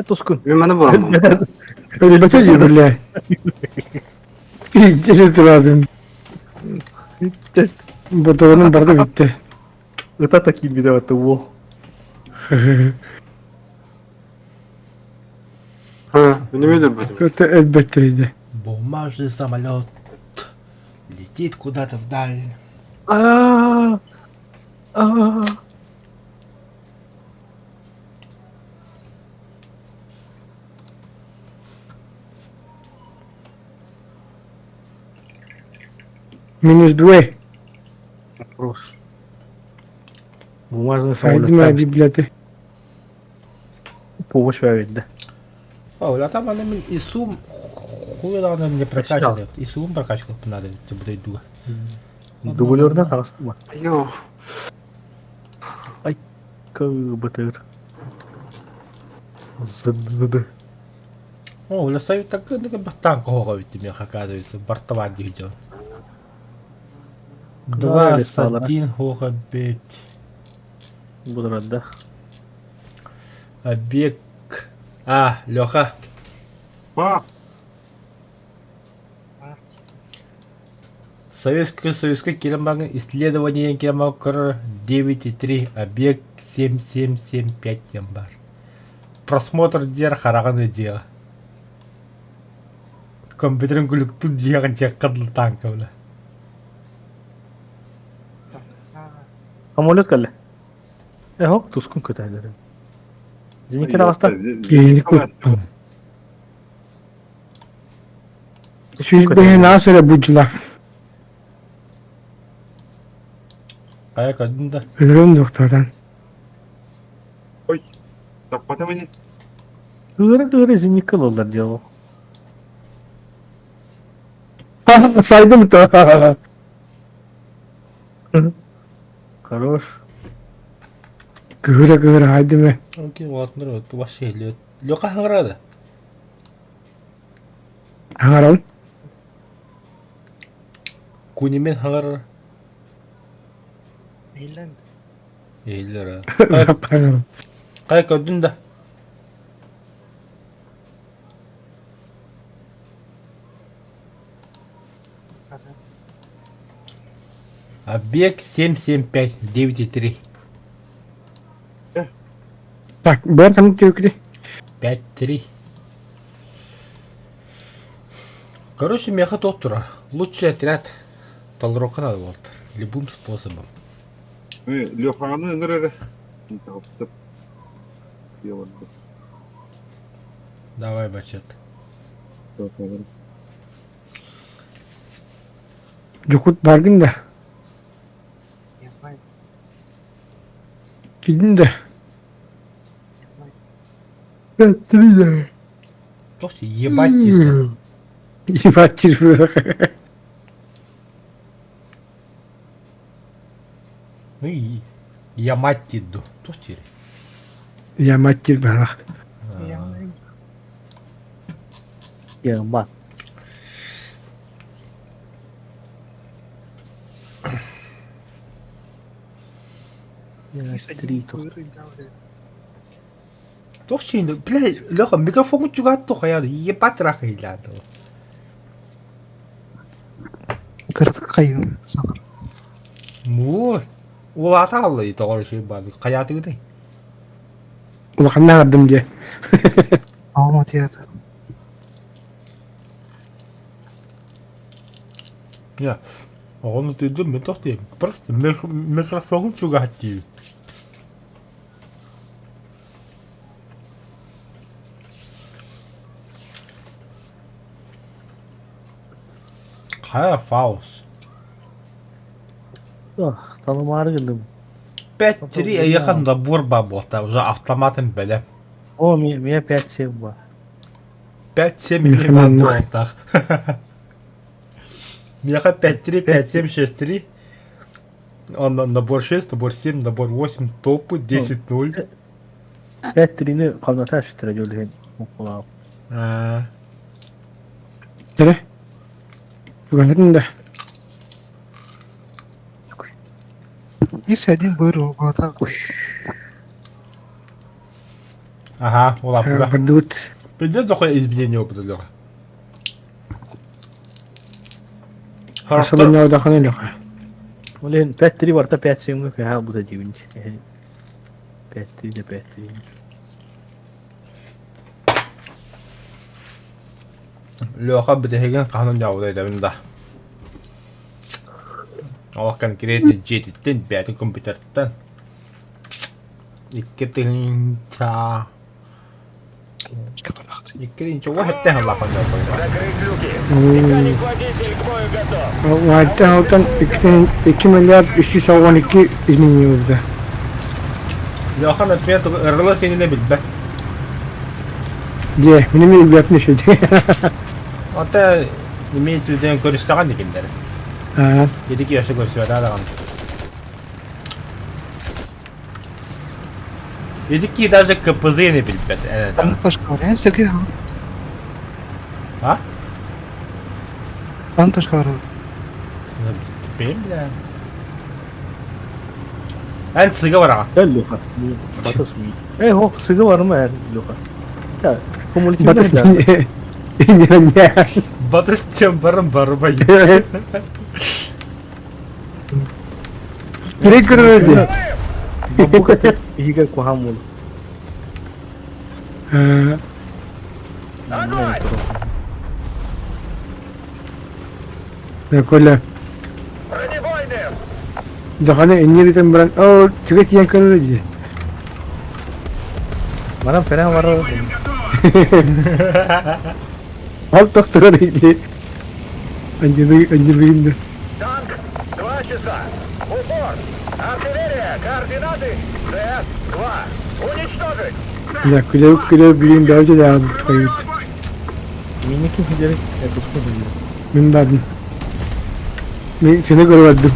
Toskun. Bilmeni bulamam. Öyle bir şey böyle. Ceset lazım. Fotoğrafın barda bitti. Öte takayım bir de öte bu. Ha, benim öyle bir Это elbette. Бумажный самолет летит куда-то вдаль. Aa. Aa. Minus 2. Вопрос. Бумажный Haydi mi самолет. bibliote. Помощь верить. О, а там она и сум хуй она мне прокачивает. И сум прокачивать надо, тебе дойду. Дублер'da tanıştın mı? Yok. Kıbıtır. Zıdı. О, лесаю так танка хоговит мне оказывается, бортовать идет. Давай 21 хогобит. Budur hadda. Объект. Леха. Bak. Советский киломагн исследование киломагр 9,3, объект 7775 бар. Просмотр дер хараганы дер. Компьютерин күлүктү дер тек кадыл танка бля. Amolet kalle. Hop tuskun kötüleri. Zinike de basta. Geyik kutlu. Şu beni nasıl bucular? Ayak adında. Ölürüm doktordan. Kapatama ne? Kıvırı zinike olurlar diyor. Saydım da. Хорош. Kıvıra haydi mi? Окей, вот, вот, вообще лет. Леха ханграда. Hangaram. Кунимен хангар. Eğlendi. Эйлера. Hangaram. Кайка адында. Объект 775, 9,3. Bak ben sana diyor ki 5-3. Короче, меха доктора. Лучший отряд Толрока надо, Уолтер. Любым способом. Лёханы ыңгырары. Тауыстып. Йоланды. Давай, бачат. Cukut bargın da. Gidin de. Yattırı da. Слушай, ебать тебя. İbatir böyle. Ну и я мать деду. Слушай, Yamatir böyle. Ya bak. Я стриту. слушай, ну, блядь, Леха, микрофон чугато хаяду. Ебать рака иляду. Кырткайым саңар. Вот. Ол ата алла и тогор şey bazı. Kayatı gidi. Ulan ne yardım diye. Алма тиеді. Ya. Onu dedim ben toch diyeyim. Просто микрофон чугати. Kaya Faust. Tanımarı geldim. 5-3 yakında burba bota. Уже автоматом белем. O mi 5 şey var. 5-7 Механом. болтах. Меха 5-3, 5-7, 6-3. Он набор 6, набор 7, набор 8, топы 10-0. Petrini kanata aşıtıra gördüğün okula. Nere? Güvenledin de. Если один вырвал, вот так. Ага, ула пуга. Бардут. Придется такое изменение опыта, Леха. Хорошо. Особенно отдохну, Леха. Блин, 5-3 варта 5-7, ага, bu da дивнич. 5-3 de 5-3. Леха бітеген қанын жауыдайды бұнда. Ол конкретно жетіттен бәті компьютерттен. Иккеттеген ча. Иккеттеген ча уахеттен лақын жауыдайды. Варта алтан 2 milyar 312 изменение oldu. Леха, например, ырғылы сеніне білбәк. Де, benim iyi yapmış şey. Ата имеется в виду көрістаған дегендер. Ha. Едеке яшы көрсөйді адаған. Едеке даже КПЗ-ні білбәт. Там Ташкар, Сергей, А? там Ташкар. Білбәт. Ән сыға бар аға. Gel Luka. Batas mı? Ho, sıgı var mı her Luka? Ya, kumulatif Batış. ne? Ne? Батыс тем барым барбай. Direkt kırıldı. Bu kadar higa kuhamul. Ne kolla. Daha ne inirden bırak. O çıkıt yan kırıldı. Bana fena var o. Alt doktora gitti. Önce bir Танк, 2 часа. Упор. Артиллерия, координаты. ДС-2. Уничтожить. Ya kule bileyim daha önce de aldım kayıt. Minik giderek tutku duyuyor. Ben verdim. Ben seni görmedim.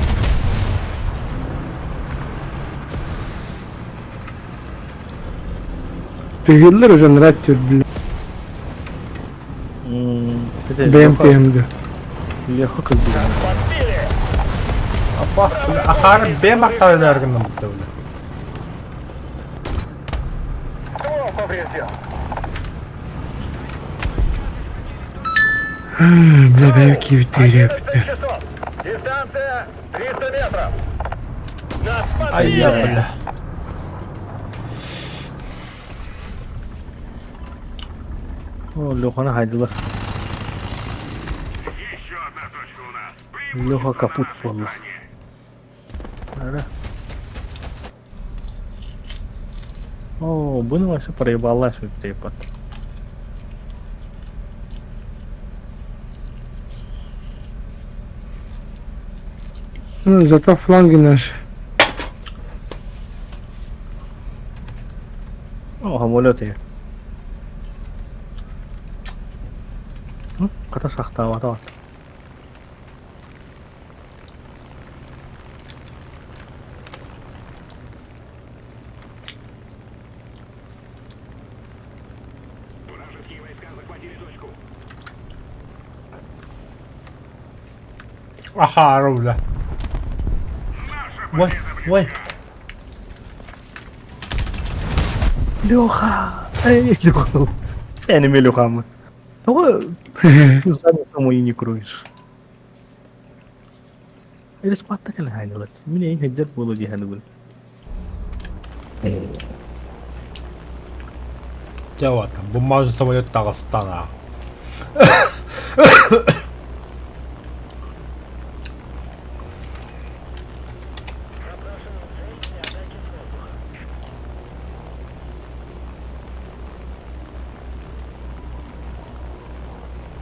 Tehirler hocam rahat diyor bile. Benim tehimdi. Легко как бы. Подбили. Апас, ахары бе мақтады әргінді мұтты білі. Ствол поврежден. Bile belki bitti yaptı. 11 часов. Дистанция 300 метров. Нас Ай, я подбили. білі. O Lyohan'ı haydılar. Lyoha kaput valla. Öyle. О, bunu вообще проебалась вот типа. Ну, зато фланги наши. О, самолеты. Kata sakta var. Ахары білі. Ой. Леха! Эй, Леха! Я не имею Леха, мы. Ну, задом тому и не кроешь. Или спать так или хайнилат. Меня и хаджат боло ди ханубul. Жауата, бумажы самолет Дағыстана.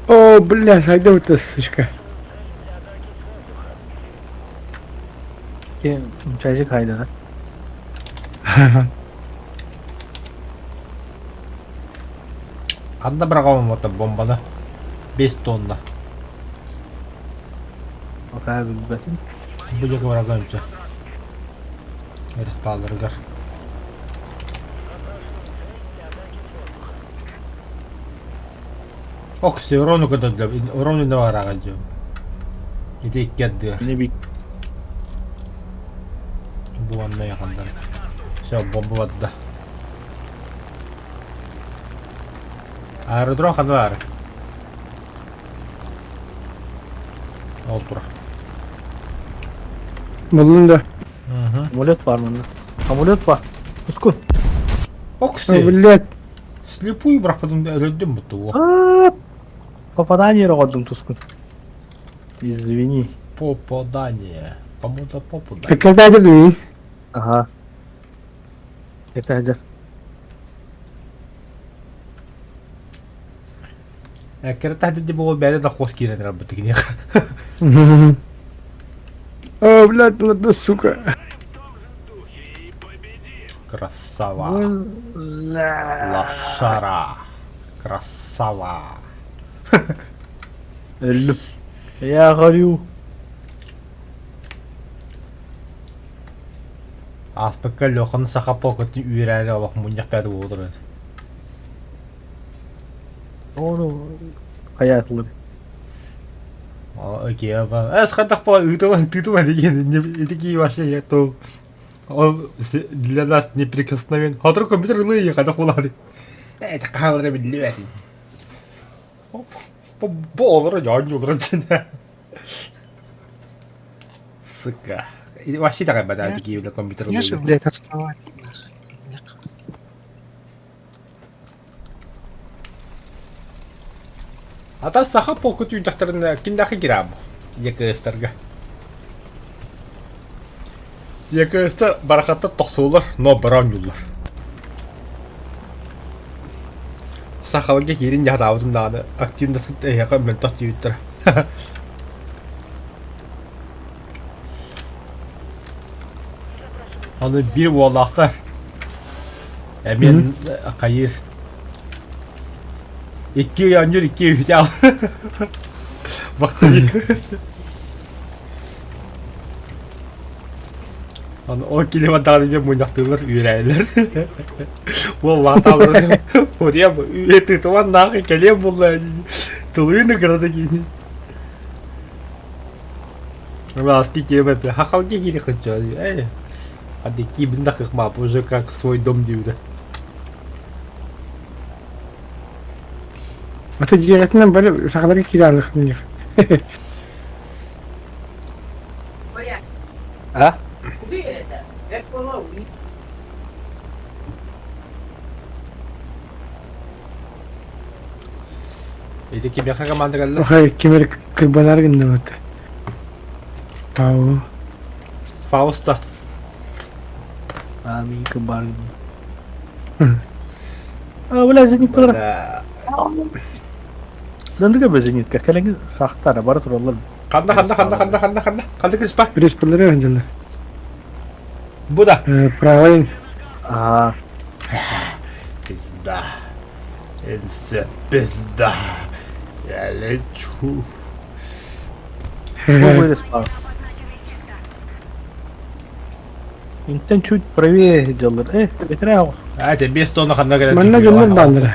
О, бля, зайди вот эта сучка. Ki çaycı kaydı ha. Қанда бір қауым отыр бомбаны? 5 тонна. Bakaya bilbetin. Бұл екі бір қауымча. Еріс балдырғыр. Окси, урону көтөдүлөп, урону не бар ага жо. Ити иккердигер. Ne bir Ванна якындар. Все, бомба ватта. Аэродром қандай ары? Ол тұр. Buldum da. Amulet var mı? Amulet var. Tuskun. О, О, кстати, блядь. слепую, бірақ потом өлдім бұтты. Попадание родом Тускун. Извини. Попадание. Кому-то попадание. Так когда это ты? Ага. Это где? Кері тәхді бұл бәді да қос керен рабы тігіне. О, блядь, ладно, сука. Красава. Лошара. Красава. Öldüm. Я горю. Аспекка лёқын сақа покөтті үйрәлі олақ мұнияқ бәді отырады. Onu hayatlı. Окей, аба. Қандақ ба ұйтыман деген етеке вообще я то. Он для нас неприкосновен. А вдруг компьютер лые, қандақ болады. Это қалыры білі бәді. Болыры, ян олыры. Сука. Вообще такая бәді етеке для компьютер Я же, лые. блядь, отставать. Ата саха покөт үйдақтарына кіндақы керам. Екі өстарға. Екі өсті барақатты тоқсулар, но баран юллар. Сақалыға керін яғда аудымдағаны активді сұт әйеға мен тоқ дейіттір. Оны бір уолақтар. Әмен қайыр. İki yancır, iki ücel. Baktım ilk. Hani o kelime dağılınca mınaktırlar, üyerler. Vallahi dağılırdım. Oraya bu üyeti tuvan nakı kelime buldu. Tılıyını kırdı giyini. Lastki kelime yapıyor. Hakalki giyini kıçıyor. Hadi kibinde kıkma, уже как свой дом diyordu. Это директно были сахарки кидалых на них. Ha? Edeki bir komanda geldi. Охай, кемер кырбанар гынды вот. Ау. Faust'ta. Amin kembar. Ah, boleh zengit tu lah. Dan juga bezengit. Kalian saktar, baru turun lagi. Kanda kıspa. Бірес пірлері өнділді. Bu da. Правайын. Ah, Pizda. Ense pizda. Я лечу. ну вылез, пап. Интен чуть правее делал. Бетряу. Hadi без тонна kanda geldi. Bana gönder bandırı.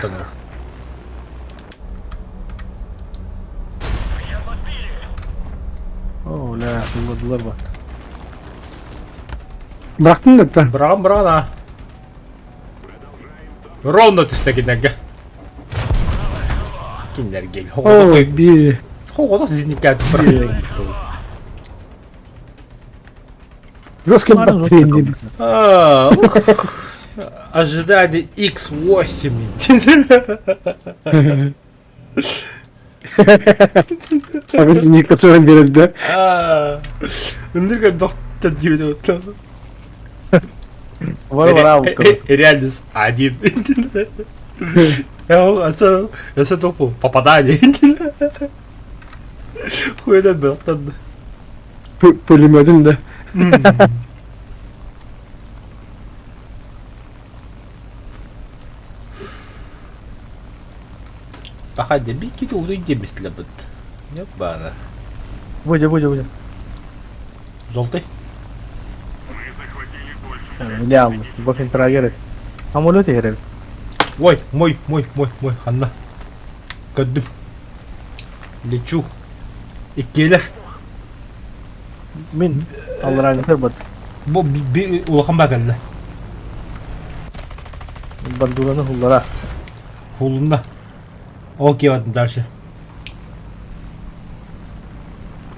О, ля, вылазлар бат. Bıraktın da da. Браво, да. Ровно тістегінеге. Киндер гел. О, bir. Хоғода сізінікке Жестко батарея dedi. Ожидание X8. Abi sizin katılın birinde. Үндірген доқты деуді өтті. Варвара. Реальность один. Это тупо попадание. Хуйдан бақтан. Пулеметin de. Баха деби кит удың деместілі бұд. Нет бана. Будь. Желтый? Ля, бог интерагирует. Амулет играет. Ой, мой, Ханна. Көддім. Лечу. Иккелер. Мен алран бат. Bu bir ulakam bak geldi. Bandulanı hullara. Hulunda. Okey vardı dersi.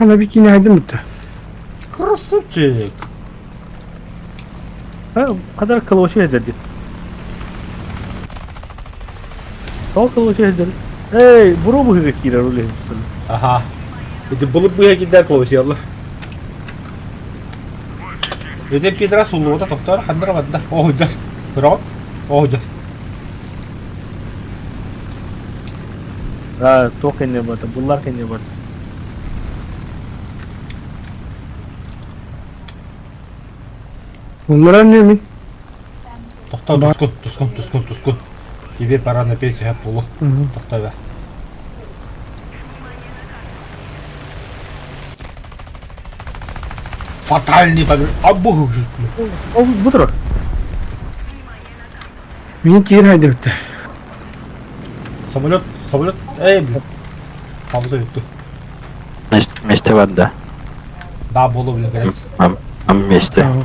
Ana bir kine haydi mutlu. Красавчик. Ha, bu kadar kılıbaşı ederdi. Çok kılıbaşı ederdi. Hey, buru bu hırık girer öyle hırsın. Aha. Itu bulup bu gider konuşuyorlar. Itu Petra sulu da doktor kandır vardı. Oh udah. Bro. Oh udah. Ha, tok kendine vardı. Bunlar kendine vardı. Bunlara ne mi? Doktor tuskun. Тебе пора на пенсию полу. Doktor be. Фатальный побег. Абу. O budur. Benim kine haydi mutlu. Самолет. Эй, блин. Havza yuttu. Месте вода. Daha bolu bile gres. Месте. Tamam.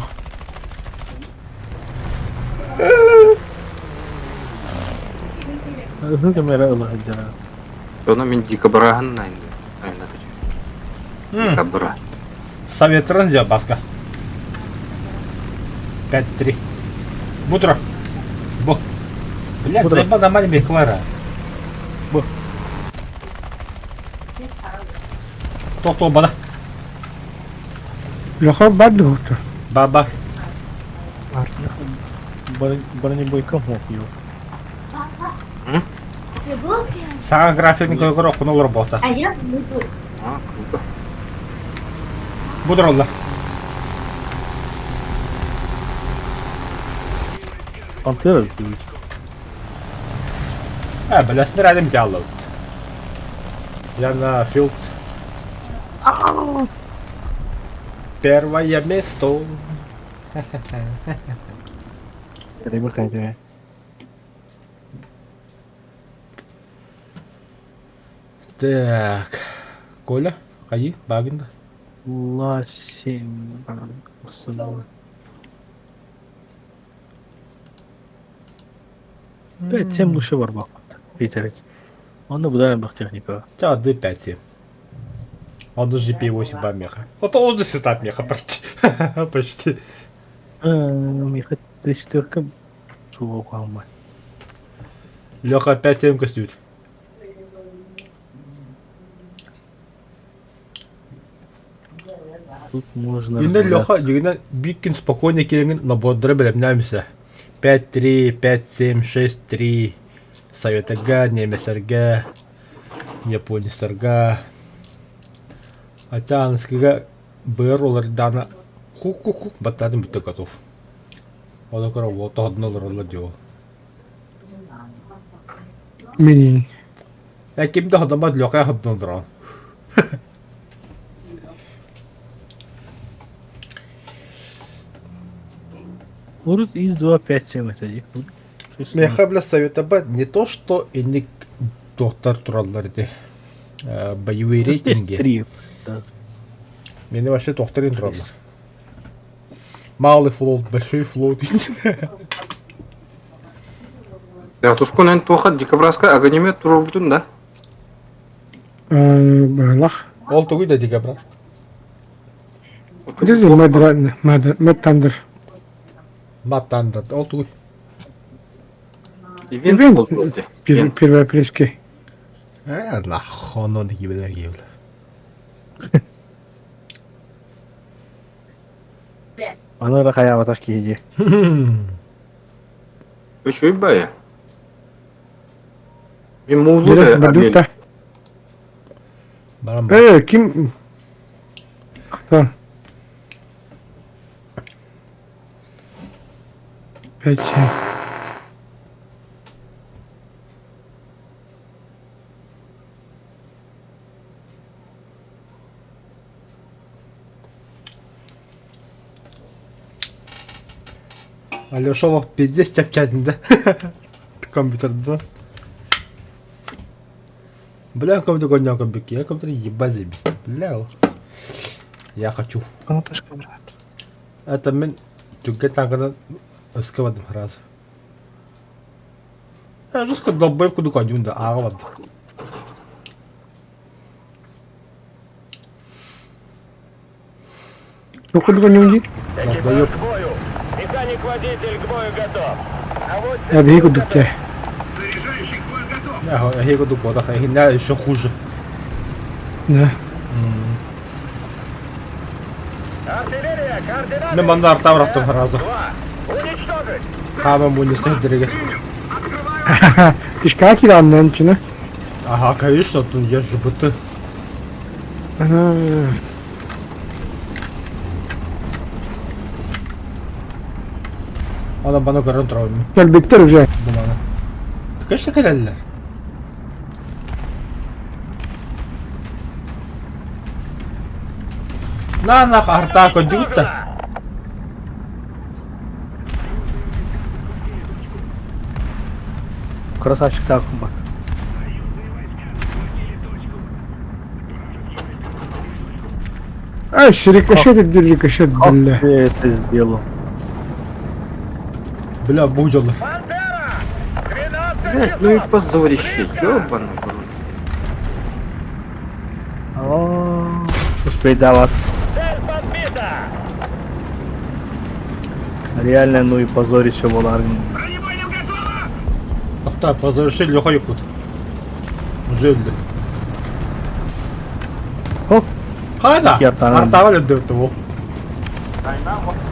Hır kamera Allah jana. Оны мен дикобраһын айнатып. Дикобра. Советран ya баска. 5-3. Бутро. Бу. Блядь, Бутро. заебал нормально мне Клара. Бу. Тохто бана. Loka bad mutlu. Баба. Bana ne boy kam okuyor. Сага графикный көйгөр окуну работа. А, круто. Будролла. Pantera diyor. Беләсенер әдем диалог. Яна Филд. Первое место. Reyber kaydı. Так. Коля, кайы, багында. Ласин. Evet, sen duşa var bak. Yeterek. Onda bu da bak техника. Та, D5. Он даже P8 помеха. Вот он же сетап меха почти. Почти. Меха 3-4 суva kalma. Леха 5-7 костюм. Тут можно. Енді Леха дегеннен бик күн спокойно келген набордары біліп нәмісі. 5-3, 5-7, 6-3. Советага, неместерге, японистарға. Хотя анскіға бұйыр олар дана хук-хук-хук баттадың бітті готов. Ода көре оты одын олар олар деу. Mini. Әкемді адама Леха адын олар. Урут из 2-5-7 это. Меха бля советаба не то, что иник доктор тураллар де. Боевые рейтинги. 3. Да. Мені вообще докторин тураллар. Малый флоут, большой флоут. Я тускун эн тоха дикобразка аганимет туру бүтүн да. Bağlak. Ол тугуй да дикобраз. Ne diyor Madrandır. Маттандыр. Ол тугуй. Ивент Ивент. бол болды. Первая прыжки. Нахуй оно не гибелер гибел. Ana da kaya batak giyece. Өчөй бая. Мен муулу Direkt да Baduk da. Барам. Kim? Tamam. Peki. Алеша лох пиздец тяпчатында. Компьютерда. Бля, компьютер гонял компьютер ебать забисти. Бля. Я хочу. Канаташка, брат. Это мен түгге таңғыдан өскевадым разы. Жеско долбоев кудук адюнда ағывады. Сколько доконем? Долбоев. Экипаж к бою. Механик-водитель к бою готов. А вот Я бегу до тебя. Я его дупо, так я еще хуже. Да. артиллерия, координаты. Мен манда артам раттым разы. 2. Уничтожить. Хамам унистен диреге. Пешка кидал на начина. Ага, конечно, тут я же быты. Ага. Adam bana karın travmi. Gel bekler уже. Dumana. Kaçta geldiler? На артако дюта. Красавчик так бак. Ай, рикошет, это рикошет, Как бля. ты это сделал? Бля, будёлы. Пантера. 12 Блядь, ну и часов. позорище, ёбаный в рот. Успей давать. Цель подбита. Реально, ну и позорище было. Ахта, позориши Лёха Якут. Жильды. Хоп. Хайда. İki артаны. Артава лёды этого.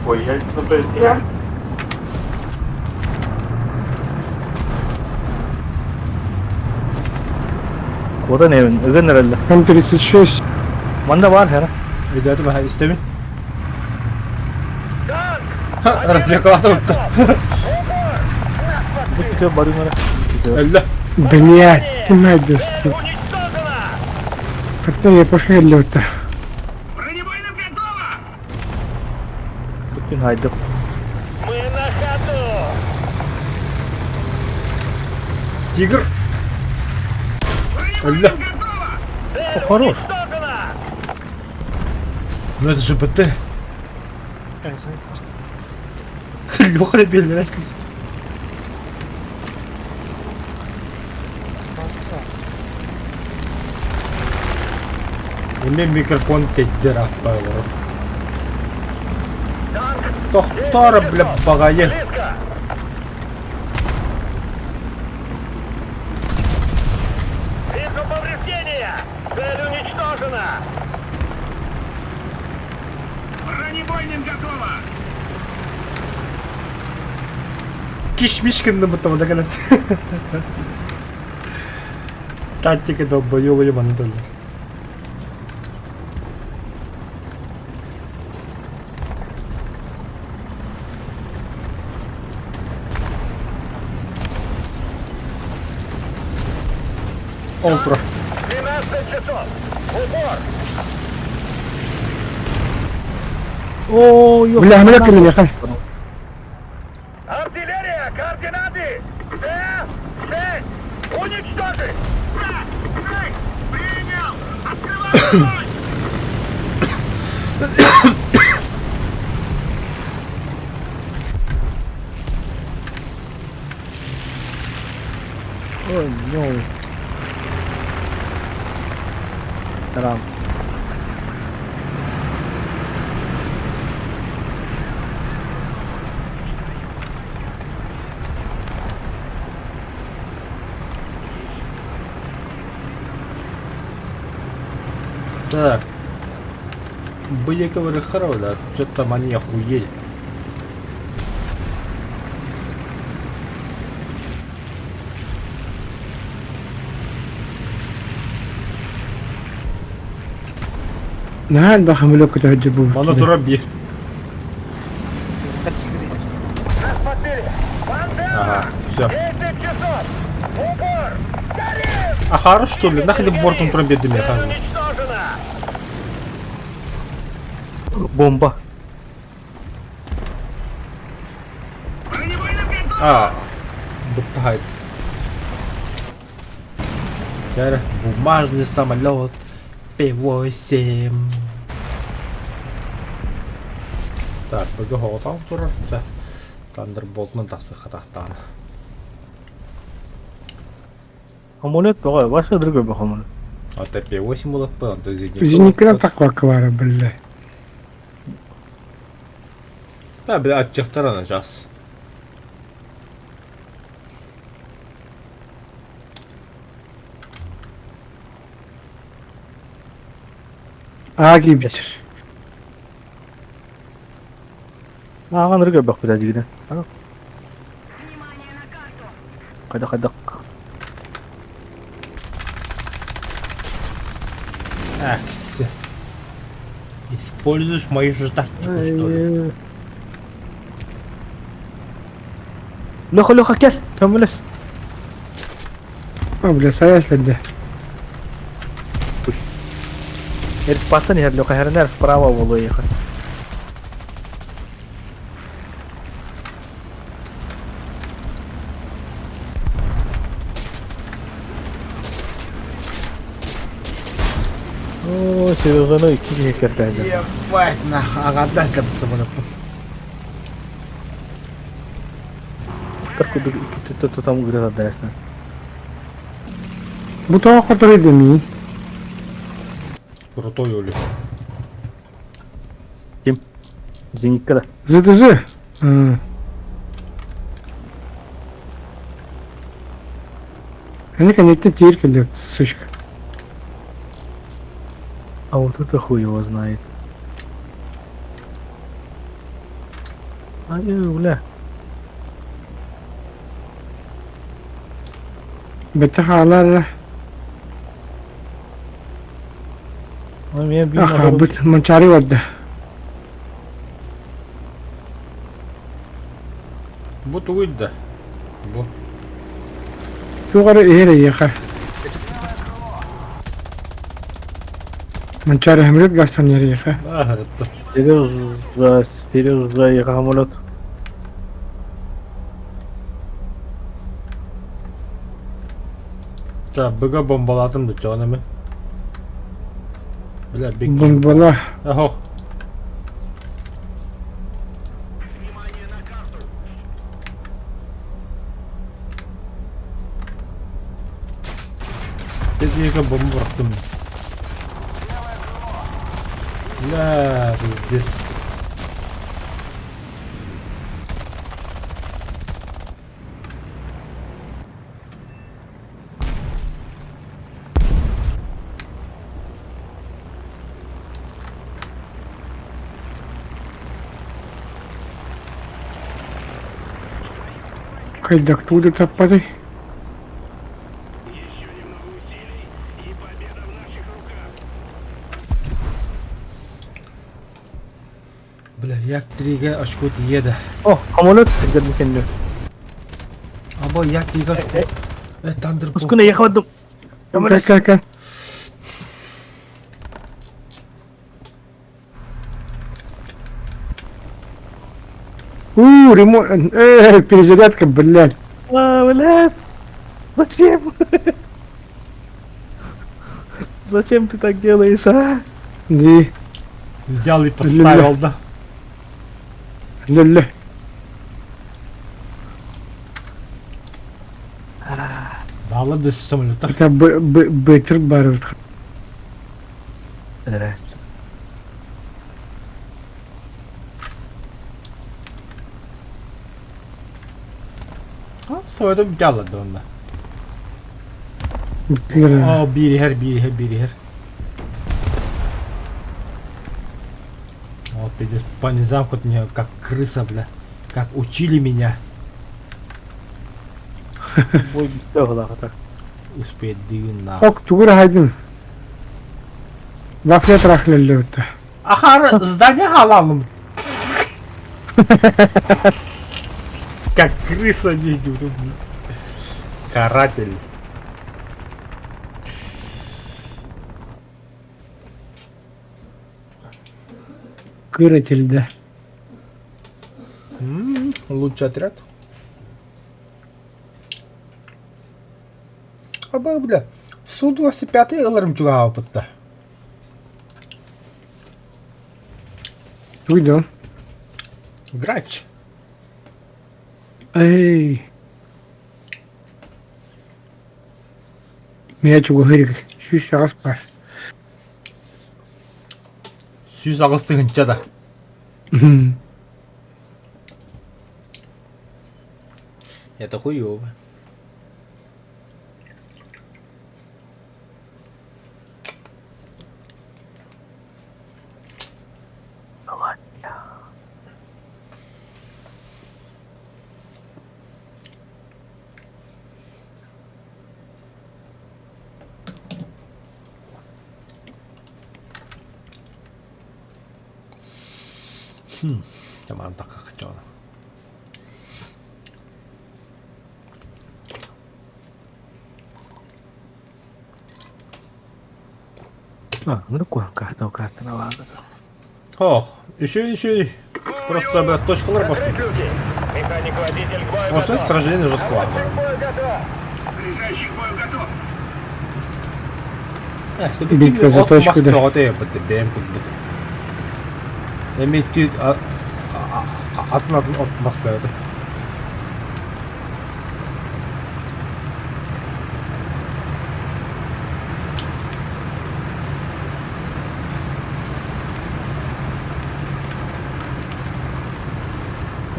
Ой, я ну то есть я. Koda ne evin? Ögen herhalde. М-36. Manda var her. Ödedi ben istemin. Танк. Ha, развлекала тут. Bu tutuyor barınlara. Элле. Блять, мать да сука. Уничтожена. Как-то я пошел лёта. Bütün haydi. Мы на ходу. Тигр. Элле. Цель хорош. уничтожена. Ну это же БТ. Я знаю, Лёха ребели расли. Мен микрофон теттер аппайлар. Танк. Тоқтар, бля, багайы. Близко. Вижу повреждения. Цель уничтожена. Бронебойным готово. Кишмиш кынды бутама да канат. Тактика долбоёбы ебаный доллар. Утро. 12 часов. Упор. Oo yok. Бля, амулет ко мне, хай. Артиллерия, координаты. Т-6. Уничтожить. Принял. Открывай огонь. Ой, no. Tamam. Так. Были ковры да? Что-то там они охуели. نعم بقى ملوك تعجبوا. Мана тураби. Нас подбили. Пантера. Ага, все. 10 часов. Упор. Горит. А хорош что ли? Нахрен ты бортом тураби дыми, Цель ха. уничтожена. Bomba. Бутает. Теперь бумажный самолет. P8. Так, бөгі хоғытау тұрыр. Тандерболтның тасы қатақтан. Амулет бага, башы другой бах амулет. А ТП-8 болып па? Зенитка таква квара, бля. Да, бля, атчықтарына жас. Аги битер. Ага, другой бах подожди, гиде. Кайдак. Акс. Используешь мою же тактику, что ли? Леха, кел, كملش. Бля, саяслик да. Эрс паттан хер Леха, хернер справа воло ехать. О, Сережа, iki кертайда. Ебать, нах, ағадас деп тұсы болып. Так кто там играет отдайсно. Bu tava kurtarıydı mi? Крутой Оли. Kim? Зениткада. Зыдызы. Они, конечно, теперь кидают, сучка. А вот это хуй его знает. Ай, бля. Бетахалар. Он меня бил. Аха, бит манчари вадда. Bu tuydu da. Bu. Yukarı eğre yaka. Манчари хамрет гастан yere yaka. Ahırıttı. Сережа, я амулет. Ta, bıga bombaladım da canımı. Bile bir Bombala. Ahok. Dediğine bomba bıraktım. La, pizdes. Кайдак туды таппады. Bile yak diriga açko diyede. О, амулет где kendini. Ama yak diriga açko. Tandır bu. Пускай я хвату. Как. Ремонт. Перезарядка, блядь. Блядь. Зачем? Зачем ты так делаешь, а? Ди. Взял и подставил, да? Ля-ля. Bağladı şu самолетар. Это бетер барывает. Здрасте. Soyadı geldi onda. Битлер. Aa biri her. Вот пиздец, по низам хоть меня как крыса, бля. Как учили меня. Ой, тёгла так. Успеть дына. Ок, тугура хайдын. Вафля трахлелі өтті. Ахар, здание халалым. Как крыса не идет. Каратель. Кырателді. Лучший отряд. Аба, бля. Су-25 ылырым чуга опытта. Уйдем. Грач. Эй. Меня чего говорит? Шиш аспар. Сүйіс ағысты ғынча да. Это хуёво. Tämä on takakajoona. Ну карта на ладно. Ох, еще. Просто, блядь, точкалар басты. Механик-водитель к бою Вообще готов. сражение жестко. Бой готов. Битва за точку, да. Я имею в виду, от Москвы.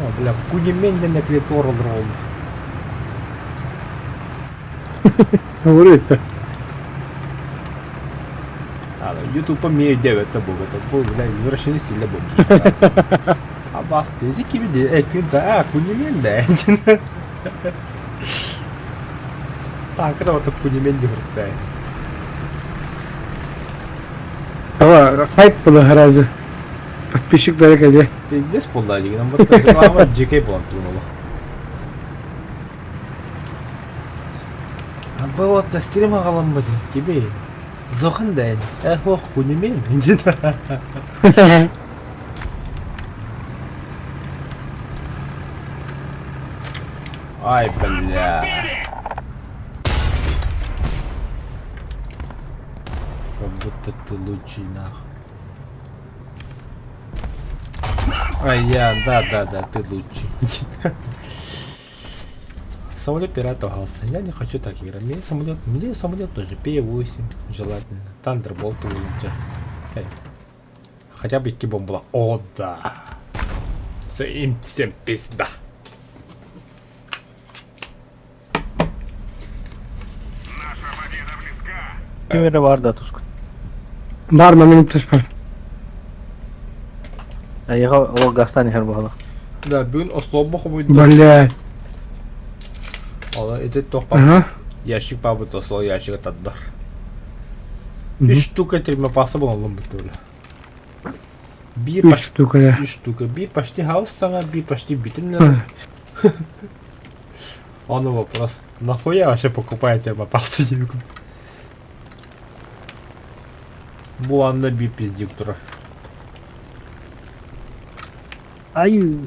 О, бля, кунеменденне клетор ролл. Говорит-то. YouTube помеет девять тобой, это был, бля, извращенный стиль для бомбы. А басты, эти кивиди, кунта, кунеменде. Так, это вот кунеменде врутая. Ава, хайп было гораздо. Подписчик далеко где. Пиздец полдалик, нам вот реклама GK плантунула. А вот-то стрима галамбады, тебе. Зоханден, ох, кунемен, иди да. Ай, бля. Как будто ты лучший нахуй. А я, да, ты лучший. Самолет пирата галса. Я не хочу так играть. Мне самолет тоже. P8 желательно. Thunderbolt улучшить. Хотя бы кибом была. О, да. Все им всем пизда. Kimere var da Tusk. Бармен минут ташпар. Яга о гастани хер бахала. Да, бүгін особо хубойды. Блядь. Ола, это тохпа. Ага. Ящик пабы тосол, ящик атаддар. 3 штука терме пасы болалым бітті өлі. 3 штука, да. 3 штука. Би почти хаус саңа, би почти битін. Он вопрос. Нахуя вообще покупаете пасты девку? Буанна би пиздик тура. Ай.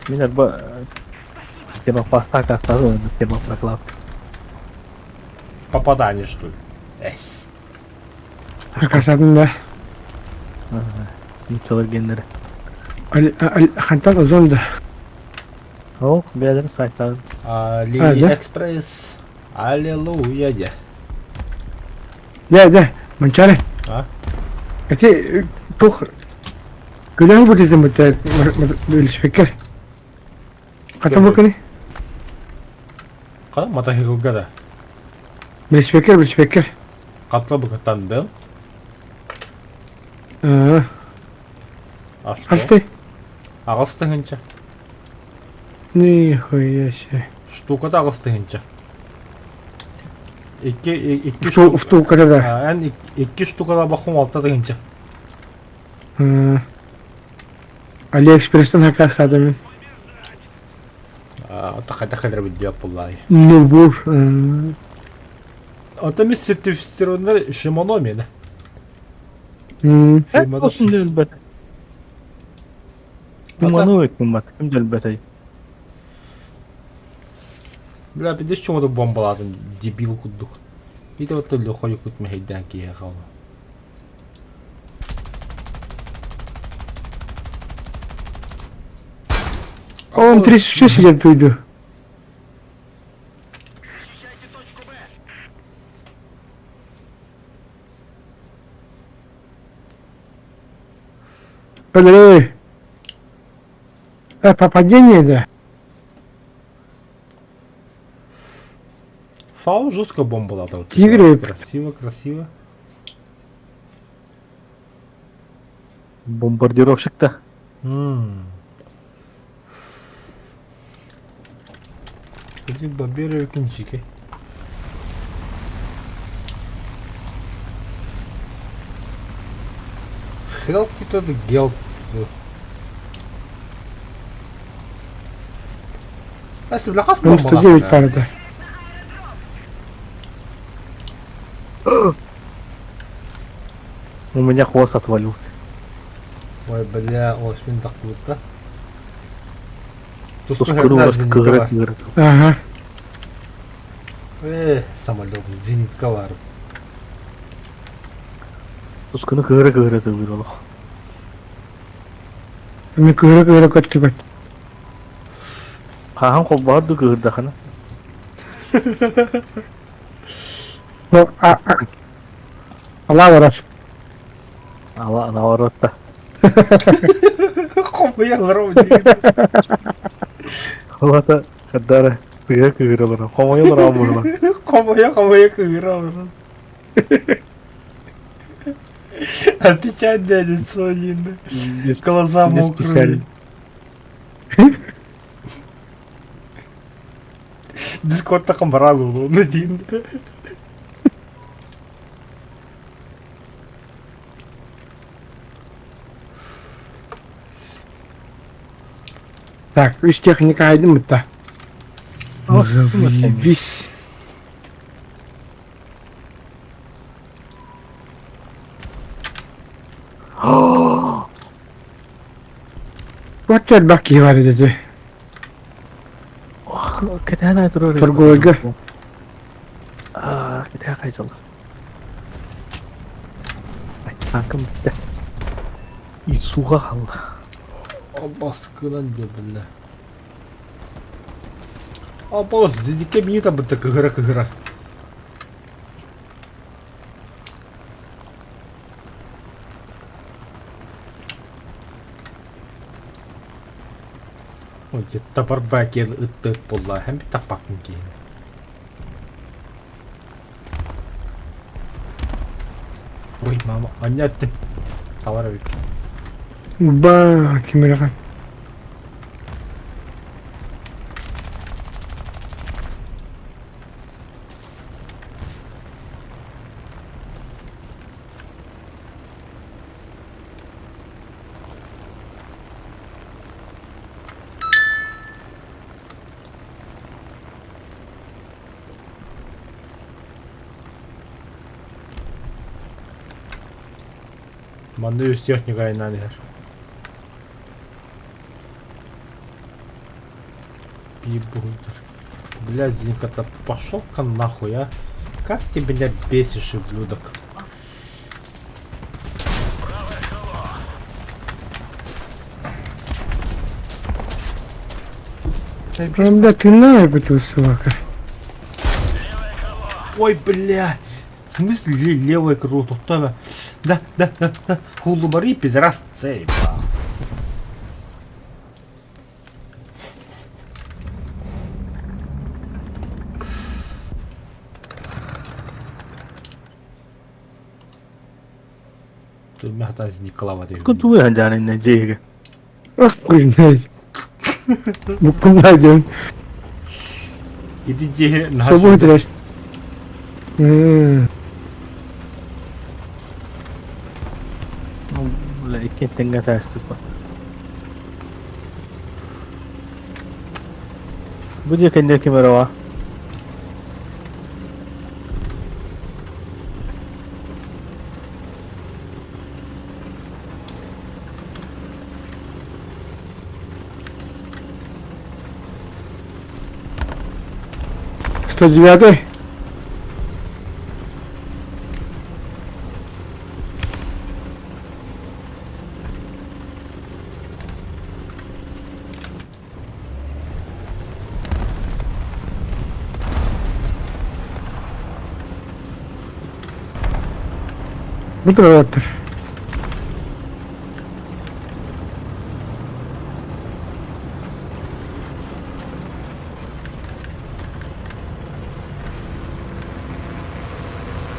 Меня ба тема паста кастазу, тема проклад. Попадание что ли? Эс. Hakikaten de. Ничего гендер. Хантан uzun da. О, бедер сайта. Али да? Экспресс. Аллилуйя. Да, манчары. А? Эти тух. Gülen bu dedim böyle speaker. Kata bakın. Када матахи кылгада. Bir speaker. Катла быкаттан да? А что? Hasta. Агыстыгынча. Нихуя себе. Штукада агыстыгынча. Iki В ту kadar da. Эн 2 штукада бахым алтыгынча. AliExpress'ten hakas adamın. Такайда бидеп буллай. Ну бур. Атамис сертифицировандар Shimano да? Olsun elbette. Kumanu ekmek, kim elbette. Бля, бидеш чому бомбаладым, дебил куддук. И да вот лёхой кутме хайдан кие хала. Он 36 идет, пойду. Подожди. Попадение, да? Фау жестко бомбала там. Тигры. Красиво, красиво. Бомбардировщик-то. Эти боберы кинчики. Хелти тот гелт. А если бляхас Он бомбала? 109 пара, да. У меня хвост отвалил. Ой, бля, очень так круто. Тут Тускуру раскрыть. Ага. Самолет, зенит ковар. Тускуну кыгыры вырвало. Мен кыгыры көттүгөт. Хахан кол барды кыгырда хана. Ала барар. Ала наоборот-то. Хомоялар ау. Алата каддара кыгыралар. Хомоялар амурла. Хомоя кыгыралар. Опечатное лицо Нины. Глаза мокрые. Дискорд таком брал один. Так, из техника айдым это. Завись. Вот что баки var dedi. Кетана турор. Торговыйга. Кетая кайжал. Танкым битти. И суга калды. Баскынан де бля. Босс, дедике мені там бітті кыгыра. Ой, тапар бәкел үттік болла, һәм бі таппақын кейін. Ой, мама, анняттым. Тавара бек. Ба, кемераған. Манда өз техника айналыр. Ебутер. Бля, Зинка-то пошел-ка нахуй, а? Как ты меня бесишь, ублюдок? Да ты на эту собака. Ой, бля! В смысле левое крыло? Тоқтава. Да. Хулу бari, пидорас, цейба. Ты меня хата Николава ты. Сколько вы ганджаны на джейге? Ах, блядь. Буквально идем. Иди где на. Что будет раз? Бля, икен тенге тәшті па. Бұл екенде кемері ва? Сто 109. Bu taraftır.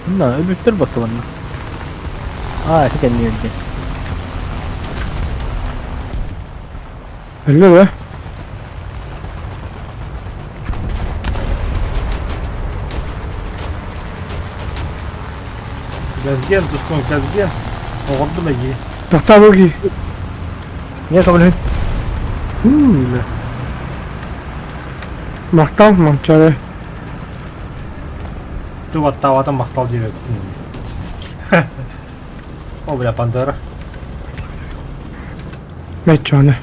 Bunlar öbürler baktı bana. Aa, kendini öldü. Öyle be. Газген, Тускон, газген. Оғырды ма ие? Tahta bu ki. Niye kabul et? Maqtal mançarı. Ты вот тавадан мақтал деп еді. О, бля, пантера. Meçhanı.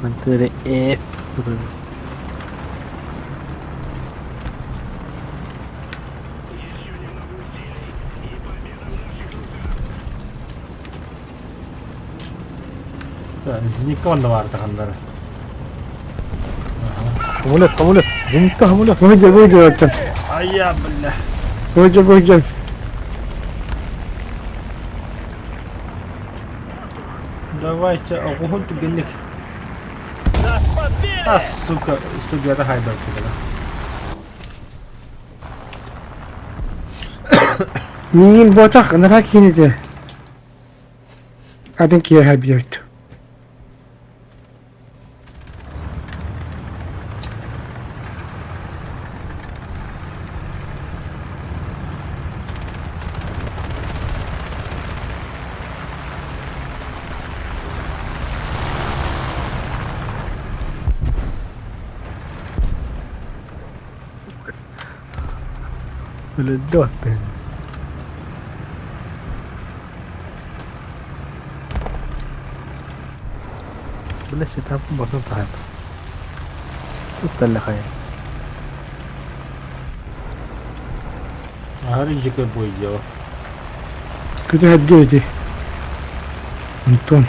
Mantığı Зеникон да барды қандары. Kabul et. Zümrütte kabul et. Koyca ötüm. Ая, бля. Koyca. Давайте, оғуын түгеннік. Нас подбили! А, сука, студияда хайдар түгені. Niyin botak nara kinidi. Adın ki ya biliyordu. Öyle de attı. بلاش تتعب بطن تعب تطلع خير Арыжыка бойдева. Kötü hediyeydi. Anton.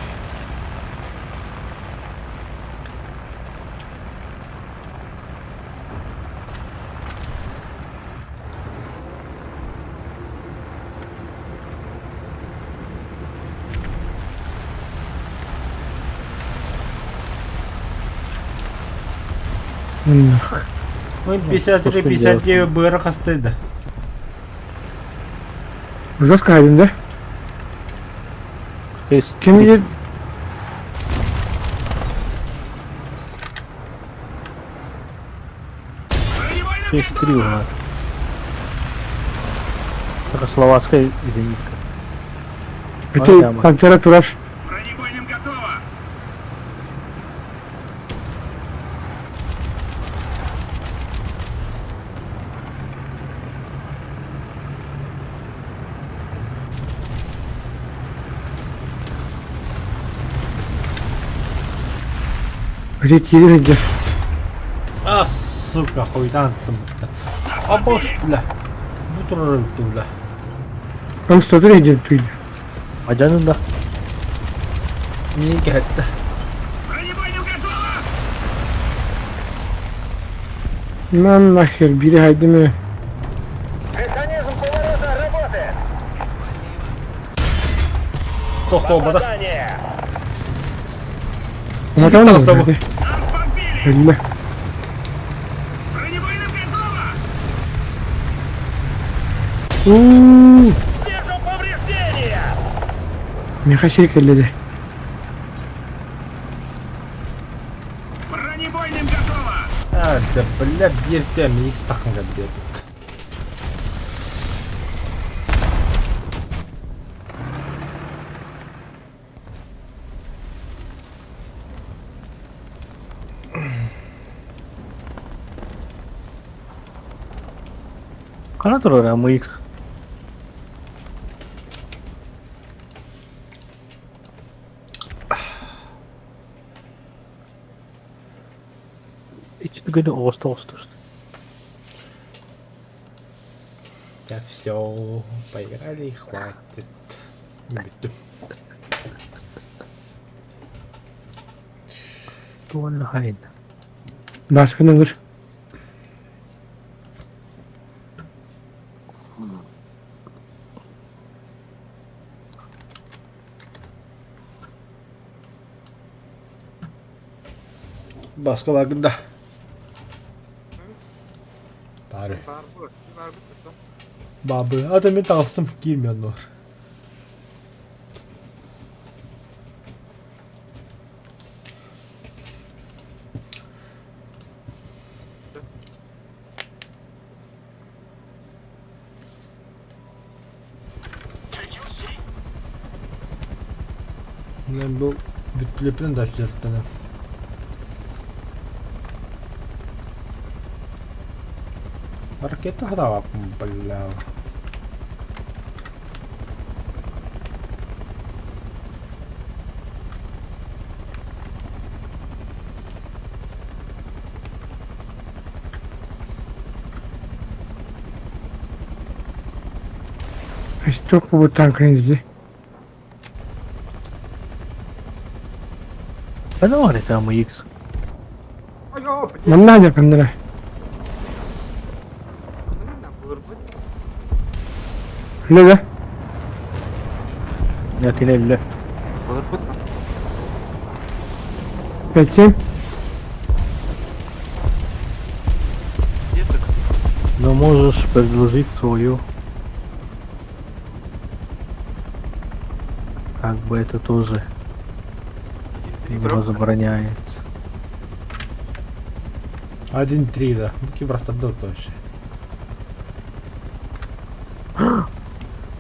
Нах. Ой, 53-59 бұры қастайды. Жестко haydim de. Kim yedi? Шесть три у нас. Только словацкая, извините. Öte pançera turar. Öte tiri rengi. А, сука, хойдан аттым. А, бош, бля. Бұтыр ұрыпты, бля. Onu stadı rengi tüydü. Acanın da. Не кәтті. Lan nahir biri haydi mi? Механизм поворота работает! Тоқтау бадақ. Попадание! Ama tamam mı? Tamam. Hadi. Öyle. Uuu. Вижу повреждения! Meha şerik elledi. А, да, бля, берді, мен екі стақанға бердік. Kana durur ya mıyık. İçinde gene osta. Так, все, поиграли, хватит. Bitti. Tuvalı hain. Baskını vur. Басқа вагында. Бары. Бабы. Ада мен тағыстым киілмен олар. Мен бұл бүттілепінен даш жертінен. Ракета хадава, бля. Что вот танк не Ano nga rin mo, X? Mannaja kandra. Lega. Я кинель. 5-7. Но можешь предложить свою. Как бы это тоже не забороняется. 1-3, да. Буки просто до точно.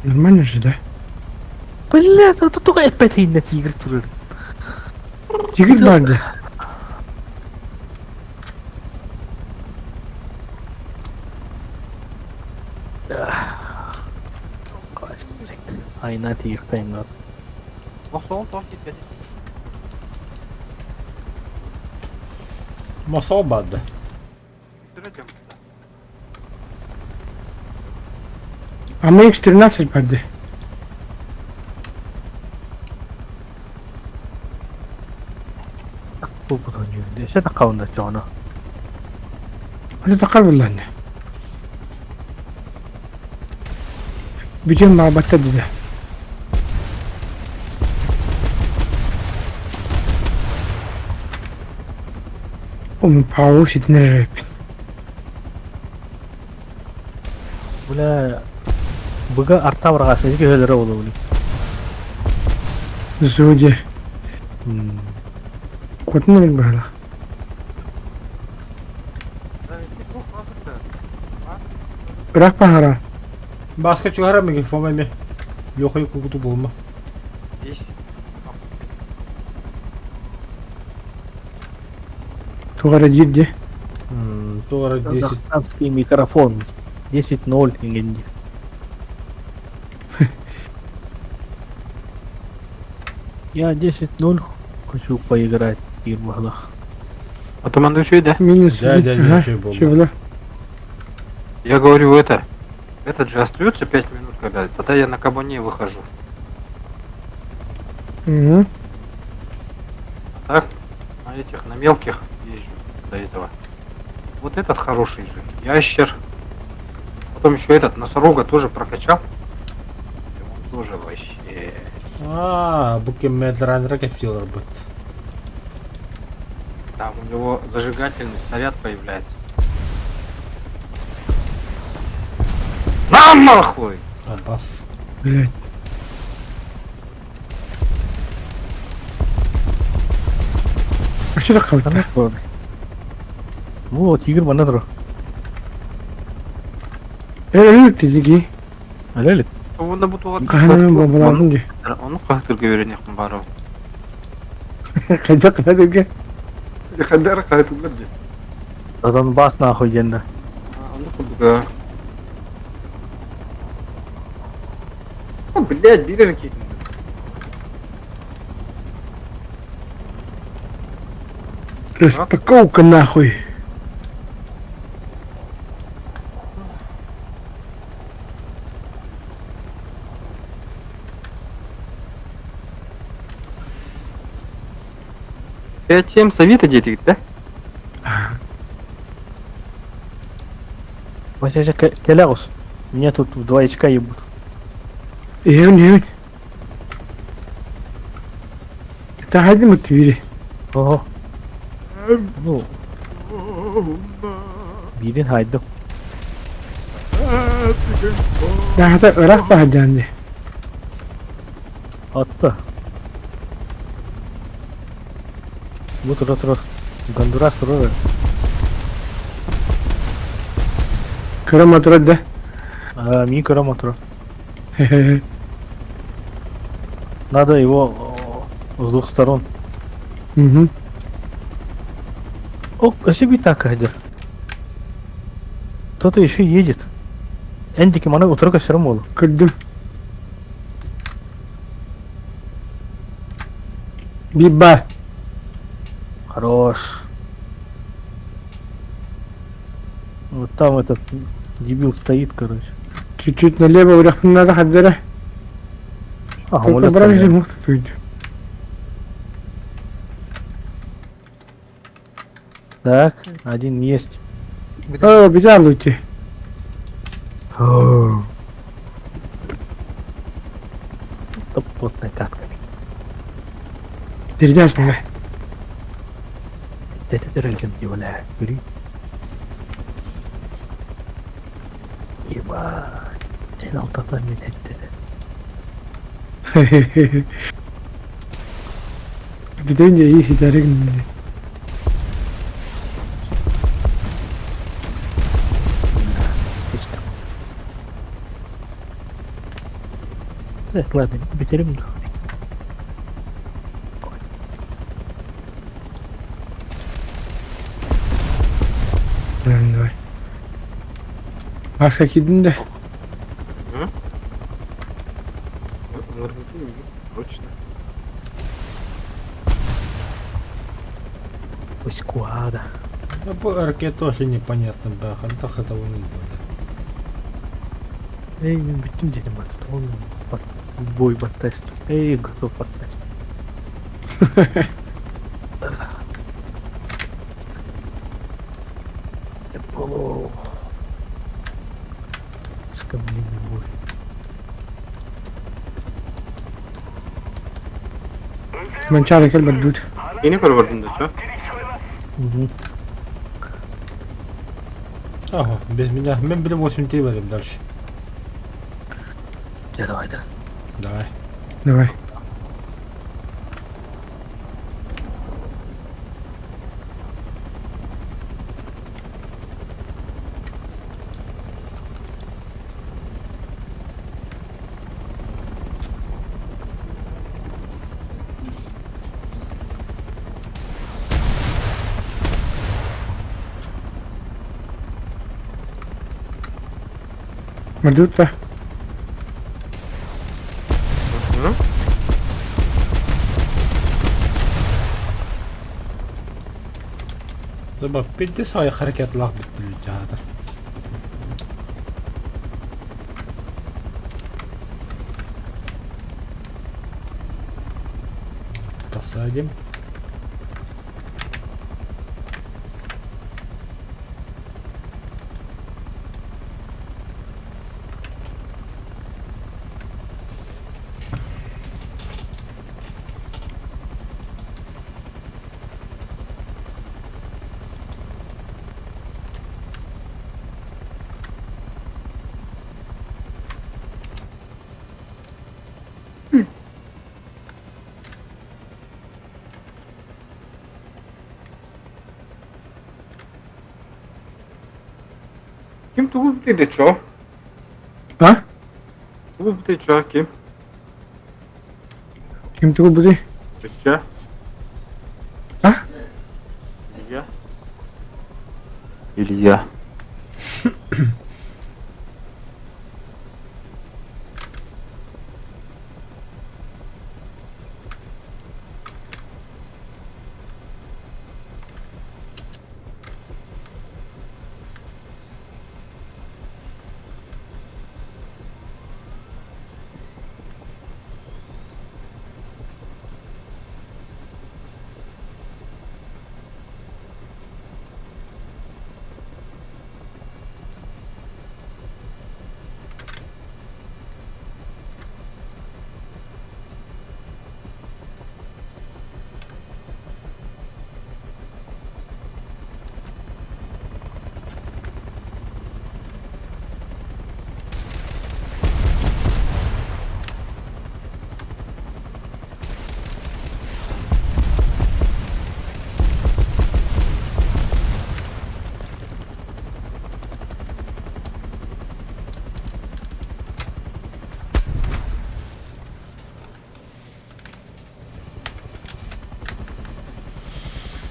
Нормально же, да? Бля, тут только опять на тигр турер. Тигр барды. Ayna tигр кайнат. Масал бадда. А мы их 14 барды. Bu butoncu. İşte takavunda çoğunu. هذا تقرب لنا. بيجي مع بتد ده. ومن باوش يتنرب. Bula buga arta vargasın ki helere olur. زوجة. قوتنا بالبهلا. راح بهرا. Басқа чугара меги фомеме. Лёхай кугуту болма. تغرى جدة. Тугара 10. Казахстанский микрофон. 10-0 инги. Я 10-0 хочу поиграть в Ирмаглах. А то мандующий, да? минус. Дядя, Ага, ничего было. шевла. Я говорю, этот же остается 5 минут, когда тогда я на кабане выхожу. Угу. Так, на этих, на мелких езжу до этого. Вот этот хороший же. Ящер. Потом еще этот носорога тоже прокачал. И он тоже вообще. Буки медранера кепсил работает. Там у него зажигательный снаряд появляется. На нахуй! Абас. Блять. А что такое-то? Вот, тигр манатро. Ты диги. Алелит. Он на бутылку. Каханын бабалардың же. Оны қайтырға үйренетін барау. Қайда қайда Қайдар қайтылар де. Задан бас нахуй жenda. Оны құлдыға. Блядь, билер кетін. Распаковка нахуй. Пять 7 совета детей, да? Вася келягус. Меня тут в 2 очка ебут. Евн. Это хайди мотивири. Ого. Ну. Birin haydi. Ya hatta Irak bahacandı. Attı. Bu tura. Gonduras tura. Kırama durdu. Микро мотор. Надо его с двух сторон. Hı. О, себе так, Хайдер. Кто-то еще едет. Эндики мана утрока все равно. Kırdım. Бибba. Хорош. Вот там этот дебил стоит, короче. Чуть-чуть налево вряхну надо Хайдера. Ага, Только молодец, брали конечно. мухту пойдет. Так, один есть. О, бежал уйти. Топ-потная катка. Дердяшный, да. Это дырыгин являет. Бери. Ебать. En altta tahmin et dedi. Gidince iyi idare gününde. Hiç tamam. Evet, ладно, bitirelim de. Yani var. Başka gidin de. Точно. Сквада. Да по арке тоже непонятно, бляха. Ну так этого не было. Эй, bütün dedim artık. Oğlum bak boy battest. Ey готов battest. Полу. Скобление бой. Ben çağırırken ben dur. Yeni переводим, да что? Угу. Ага, без меня. Мен бile 8 тей vereyim дальше. Я давай, да. Давай. Давай. Мардут да. Hı? Sabah bitti sayı hareketler bitti ricadır. Посадим. Kim tuğul dedi ço? Ha? Tuğul dedi ço kim? Kim tuğu bu değil? Bütçe. Ha? İlya. İlya.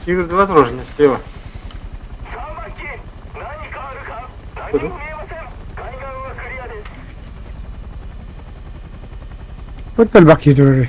Тигр-2 тоже не слева. 3番機何かあるか？何も見えません。海岸はクリアです。 Put the bucket already.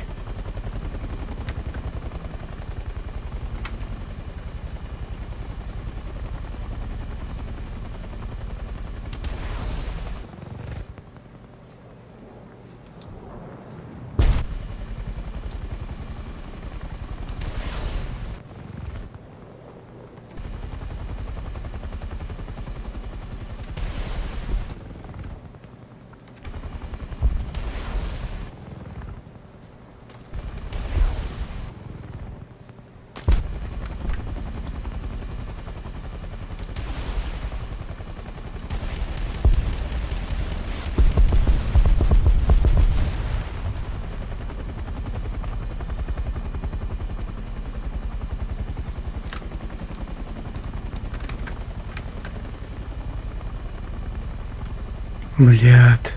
Блядь.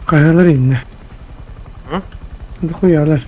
Kayalar inne. Hı? Hadi kayalar.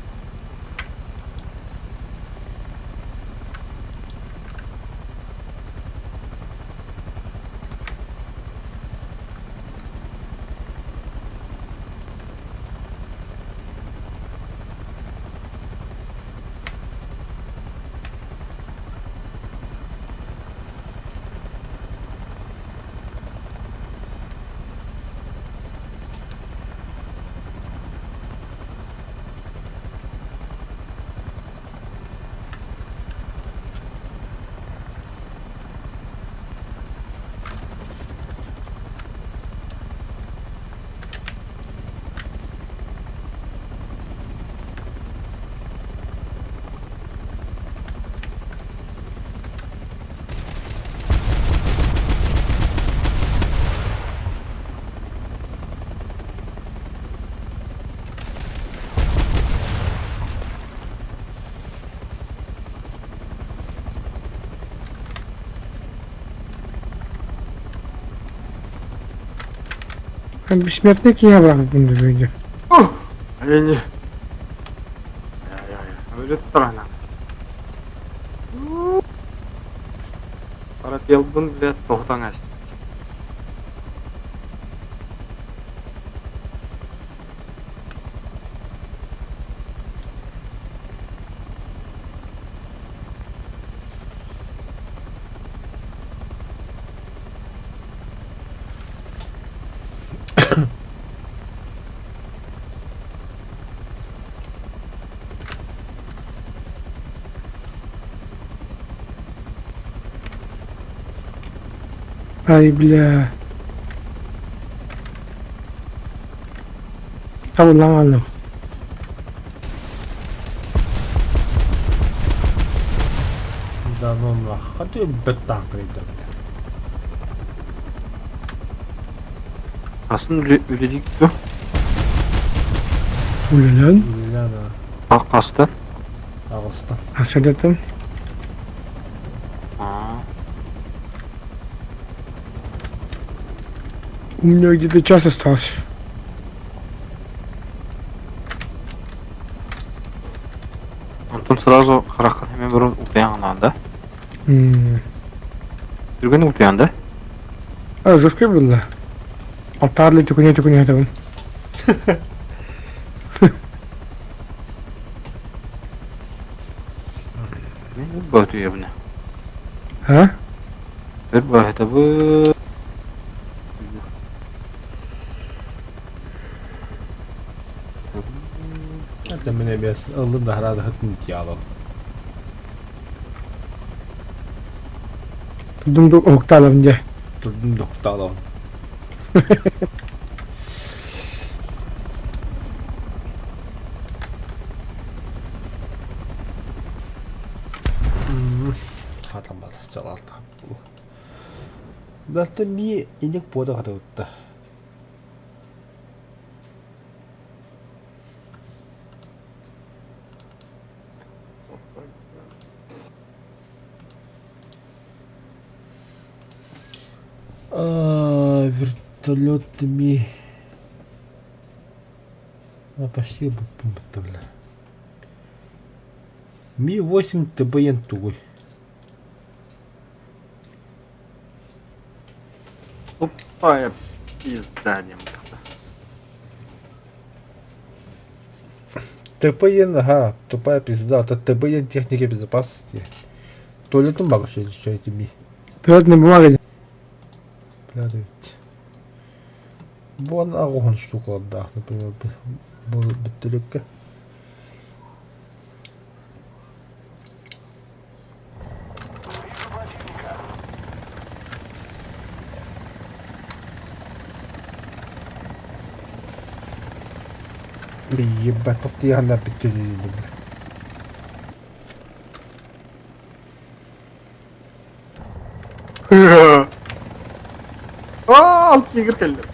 Ben бессмертный я бırakıp bunu böyle. Олени. Öyle tutar ana. Parapelbun bile tohtan açtı. Ай, бля. Tamam aldım. Да ну нахуй, ты бетан крейдер. Aslında öyle gitti. Ulu lan. Ильяна, Kastı. Ağustos. Hasretim. У меня где-то час остался. Антон сразу харакат hemen bir uyandı. Bir gün uyandı. А, жестко было. Алтарли тукуня там. Ne bu diyor bunu? А? Bir bu bu. Это меня без ылым да рада хатнуть ялом. Tudum oktalav önce. Turdım doktalım. Хатам бата жалалта. Датта ми иник бода хата утта. Вертолетами. Почти бля. Ми-8 ТБН тугой. Тупая пизда, немка. ТПН, ага, тупая пизда. Это ТБН техники безопасности. Туалетный бак еще изучаете Ми. Туалетная бумага. Блядь. Вон огонь штука, да, например, бутылка. Ебать, тут я на пятюле. Тигр кальдер.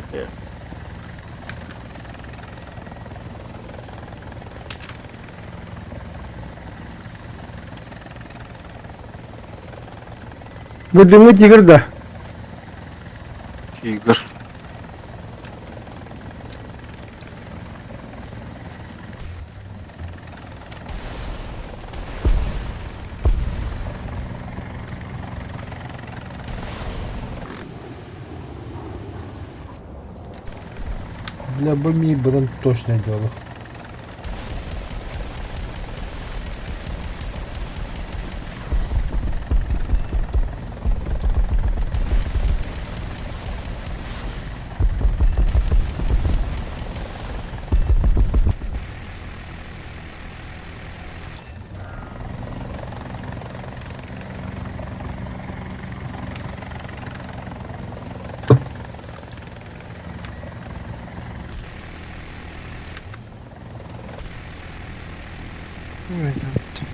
Выдумай тигр, да. Тигр. Для Бами, блин, точное дело. 네, 깜짝.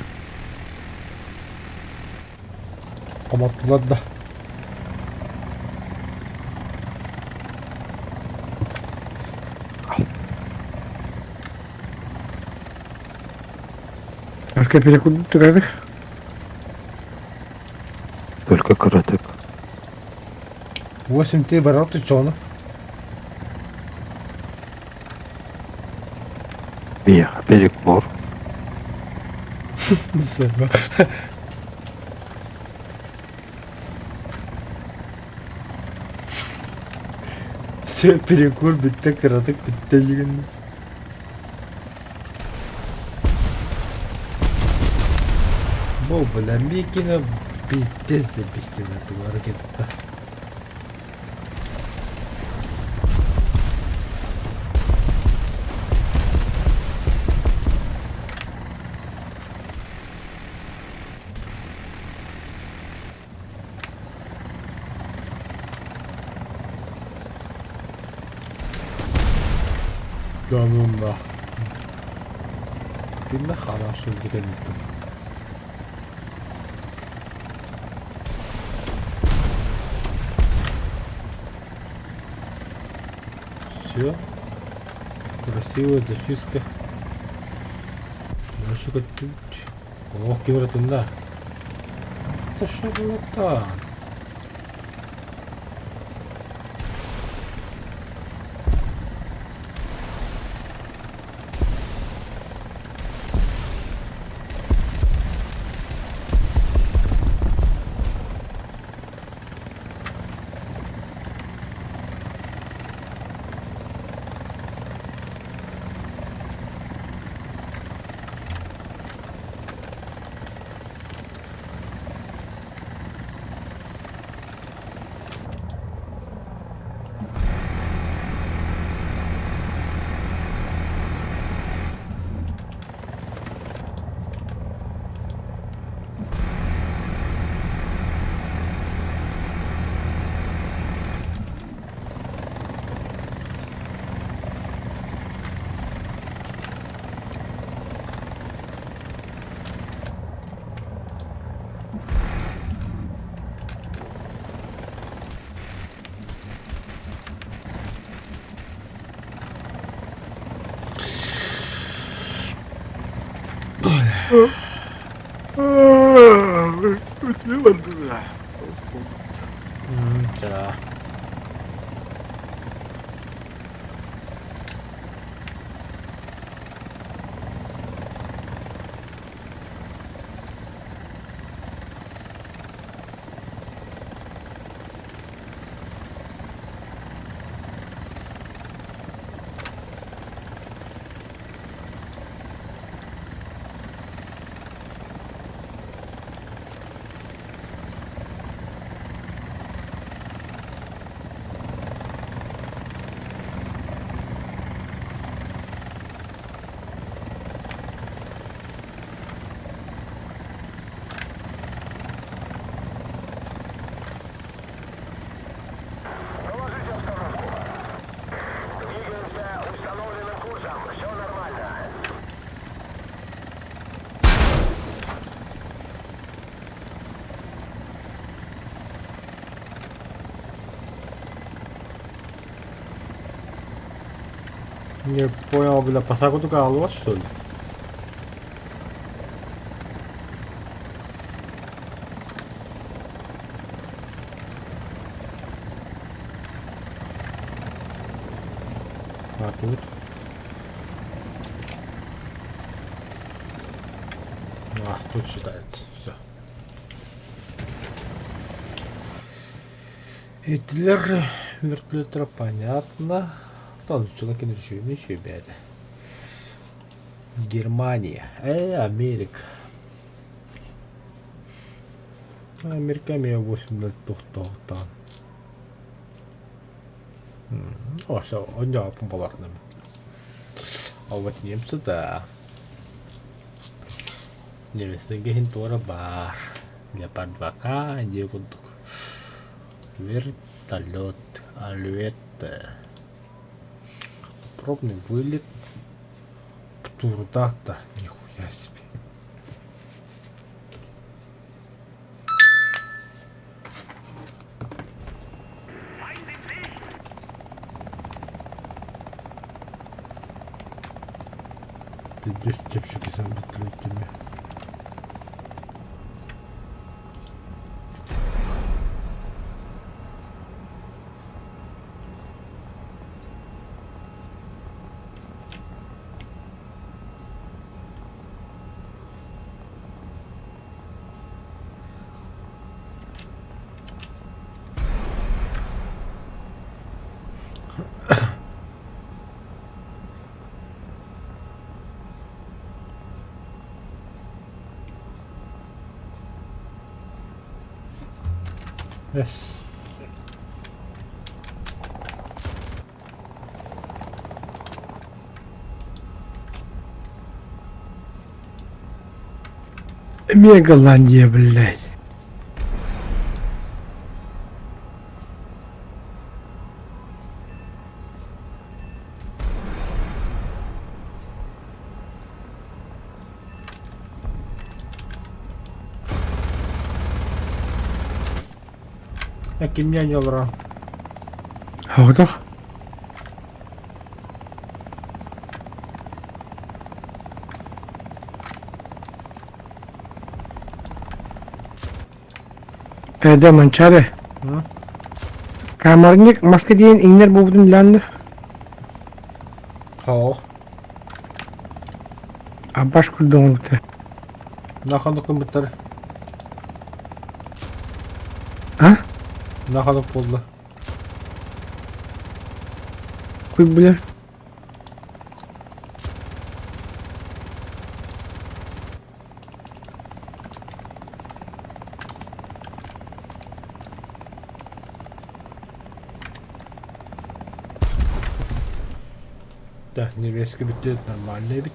Каматлада. Арка перекуд тырарых. Только короток. 8 ты барал, ты чё, ну? Я перекур. Зема. Все, перекур, битте, каратык, битте, дегенде. Бұл біләмекені битте зәбестен атуы әрекетті. Да ну нахуй. Ты на хороший дегенде. Все. Красивая зачистка. Дальше как тут. Ох, кибратында. Это что было там? Да. Не понял, бля, посадку только лос, что ли? А тут? А, тут считается. Все. Гитлер, вертолетра, понятно. Там человек ничего, беда. Германия. Америка. Америка мне 8 лет там. О, все, он популярным. А вот немцы, да. Немцы гентора бар. Для подвака, где вот вертолет, альвет. Пробный вылет. Турдата, нихуя себе. Здесь тепщики самбитлетами. Yes. Мегаландия, блядь. Kimden yollara? Havada. Manchare. Hı? Kamarnik maske diyen inler bu budun landı. Hoog. Abaş kurdun oldu. Nahanlık kımıtları. Ha? Nahanlık oldu. Kuy bilir. Да, невестка битет, нормальная бит.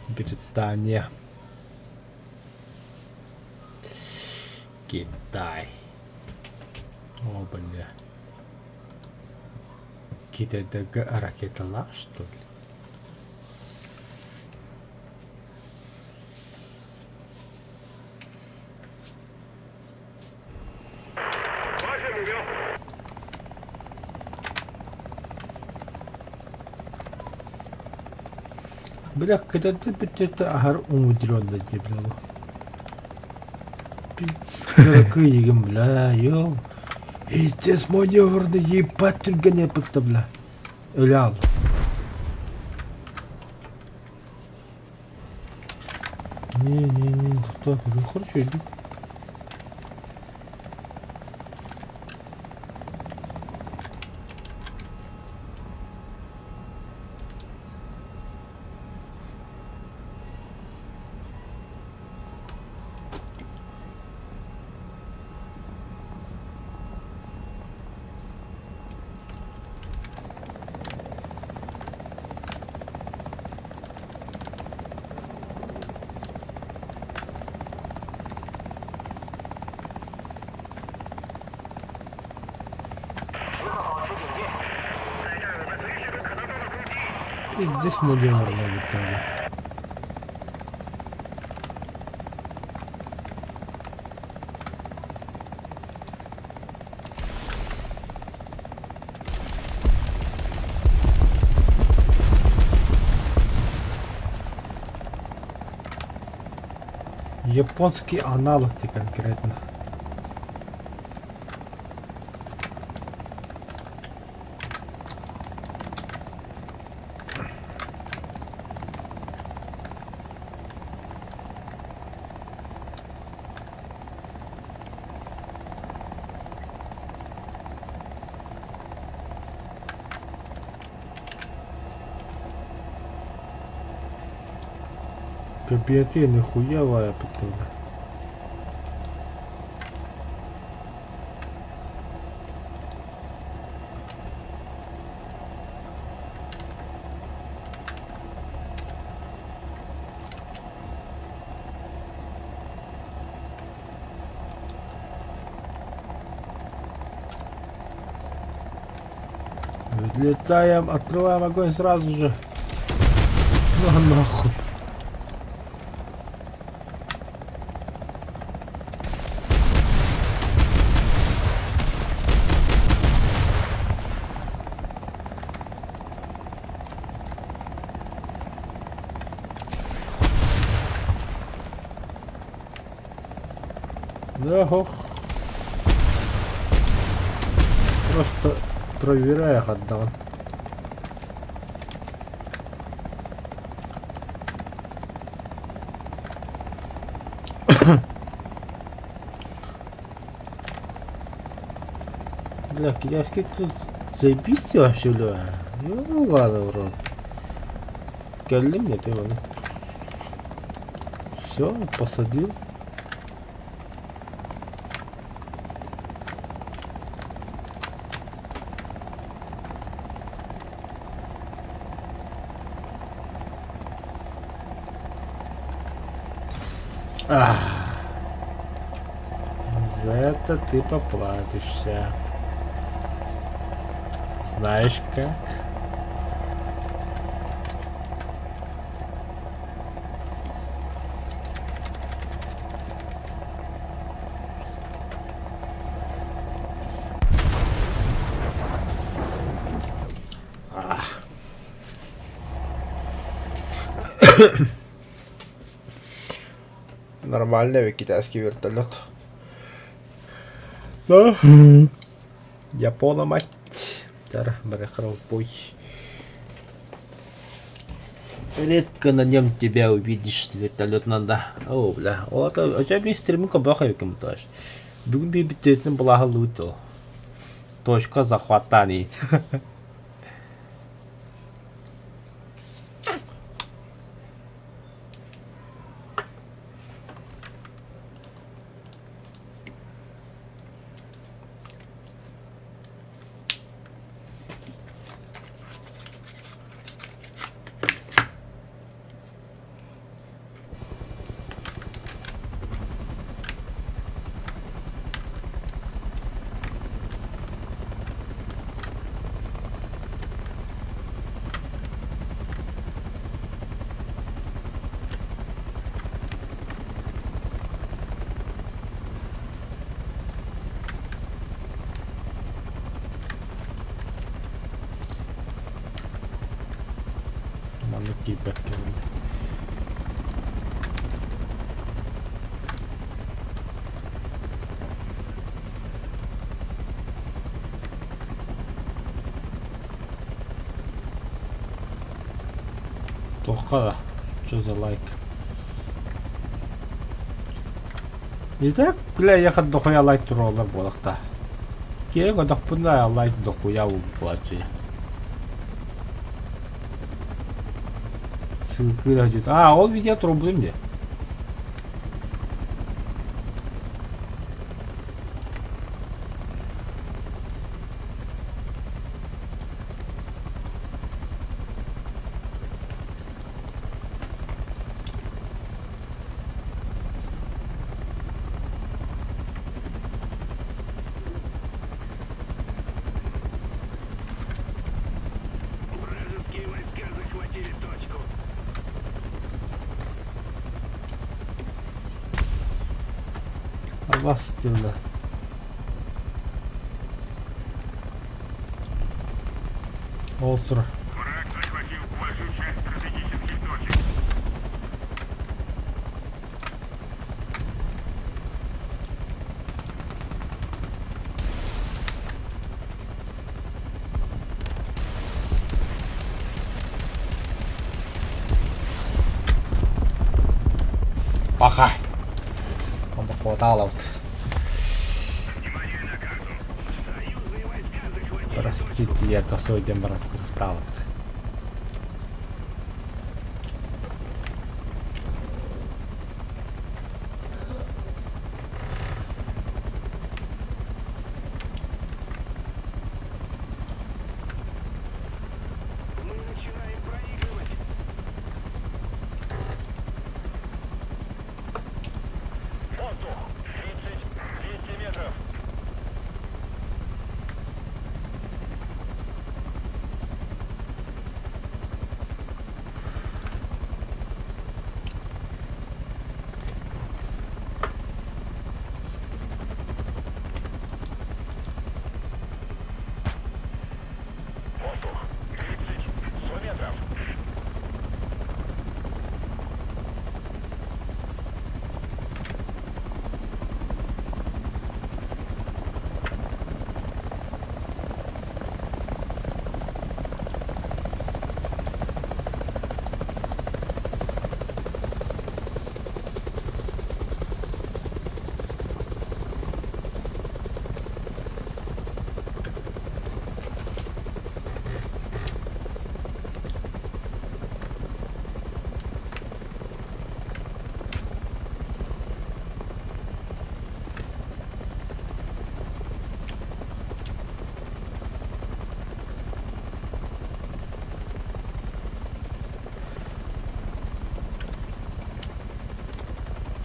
Британия. Китай. О, бля. Китайдегі ракеталар, что ли? Бля, когда ты битет ахар умудрённый дебилу. Пиццка егем, бля, ё. И тес маневрный ебать только не пытта, бля. Öyle Не, так, хорошо иди. И здесь маневр налетали. Японский аналог ты конкретно. Кабинеты нахуевая потом. Взлетаем, открываем огонь сразу же. Ну нахуй. Да, ох. Просто проверяю их отдал. Бля, кидашки тут заебись вообще, бля. Ну ладно, урод. Калли мне ты ладно. Все, посадил. За это ты поплатишься. Знаешь как? Нормальный китайский вертолет. Да? Япона мать. Тара, бой. Редко на нем тебя увидишь, вертолет надо. О, бля. А тебя мистер Мука бахай комментаж. Бүгін бейбіттердің бұлағы луыты. Точка захватаний. Keep back in. Тоққа, что за лайк? Итак, бля, ехать дохуя лайк туралар болақта. Керек одақ бұндай лайк дохуя болады. Ссылка идет. А, он видео трубы мне. Вражеские войска захватили точку. Обастырно. Олтр. Враг захватил большую часть стратегических точек. Пока. Он похватал. Простите, я косой дембрас встал. Мы начинаем проигрывать. Воздух. 30-200 метров. Воздух. 30-100 метров.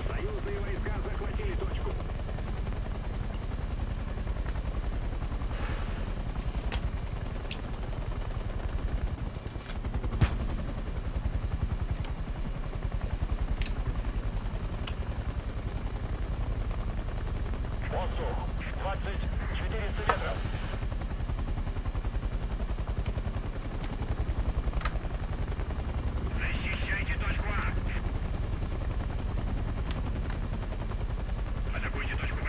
Союзные войска захватили точку. Воздух. 20-400 метров. Защищайте точку А. Атакуйте точку Б.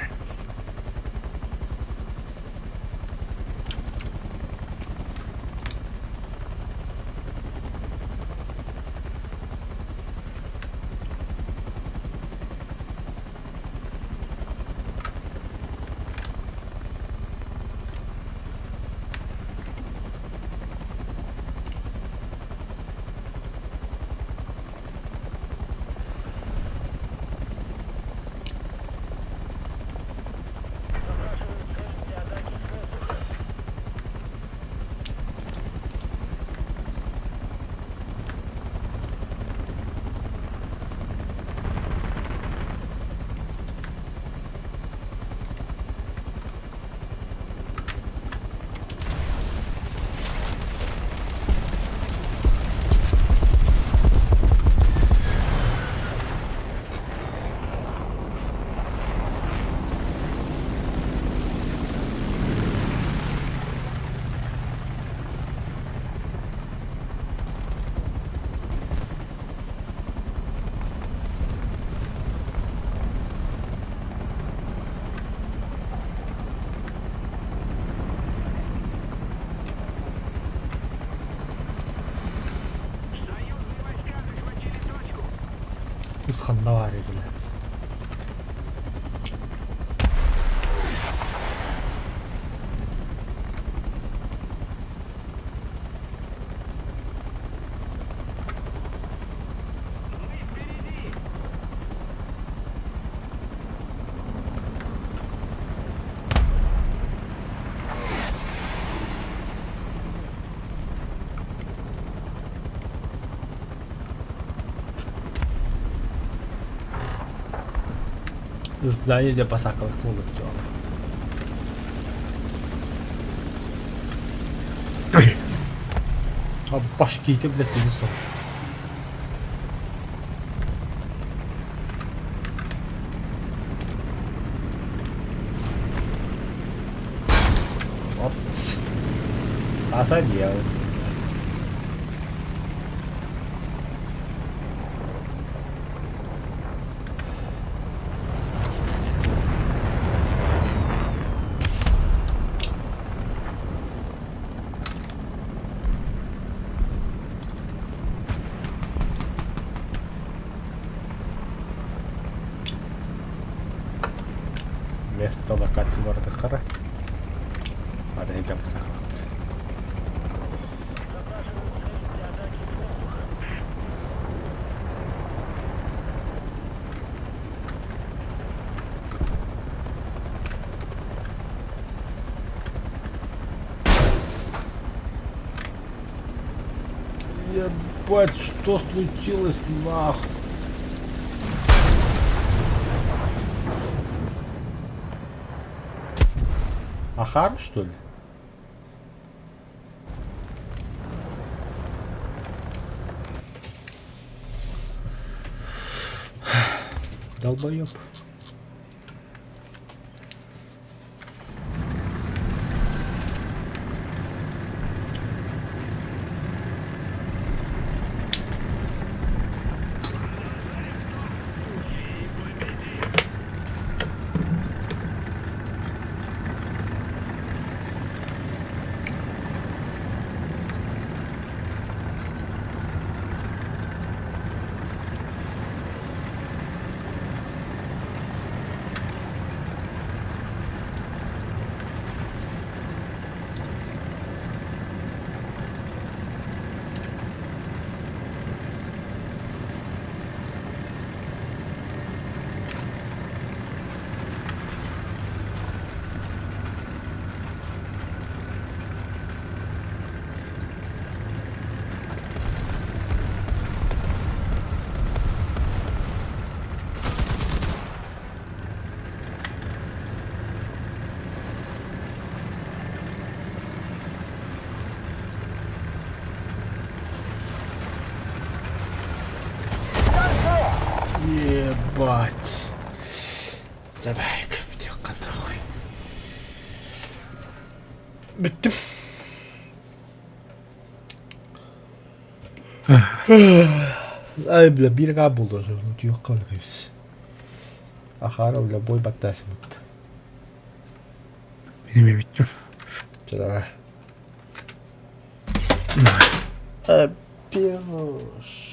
Запрашивают цель для атаки с воздуха. Союзные войска захватили точку. Исхандавари, блядь. Мы впереди. Здание для посаковых клубов, чё. А башки ты, блядь, принесу. Вот. Посадил. Tästä katsomaan takara. Mä tein käpästä kahta. Ебать, что случилось нахуй? Ахан, что ли? Долбоёб. Ебать. Давай-ка, бедёка, нахуй. Bitti. Ay bile bir daha buldu. Yok kaldı hepsi. Ahara bile boy battası bitti. Benim ev bitti. Давай. Пьешь.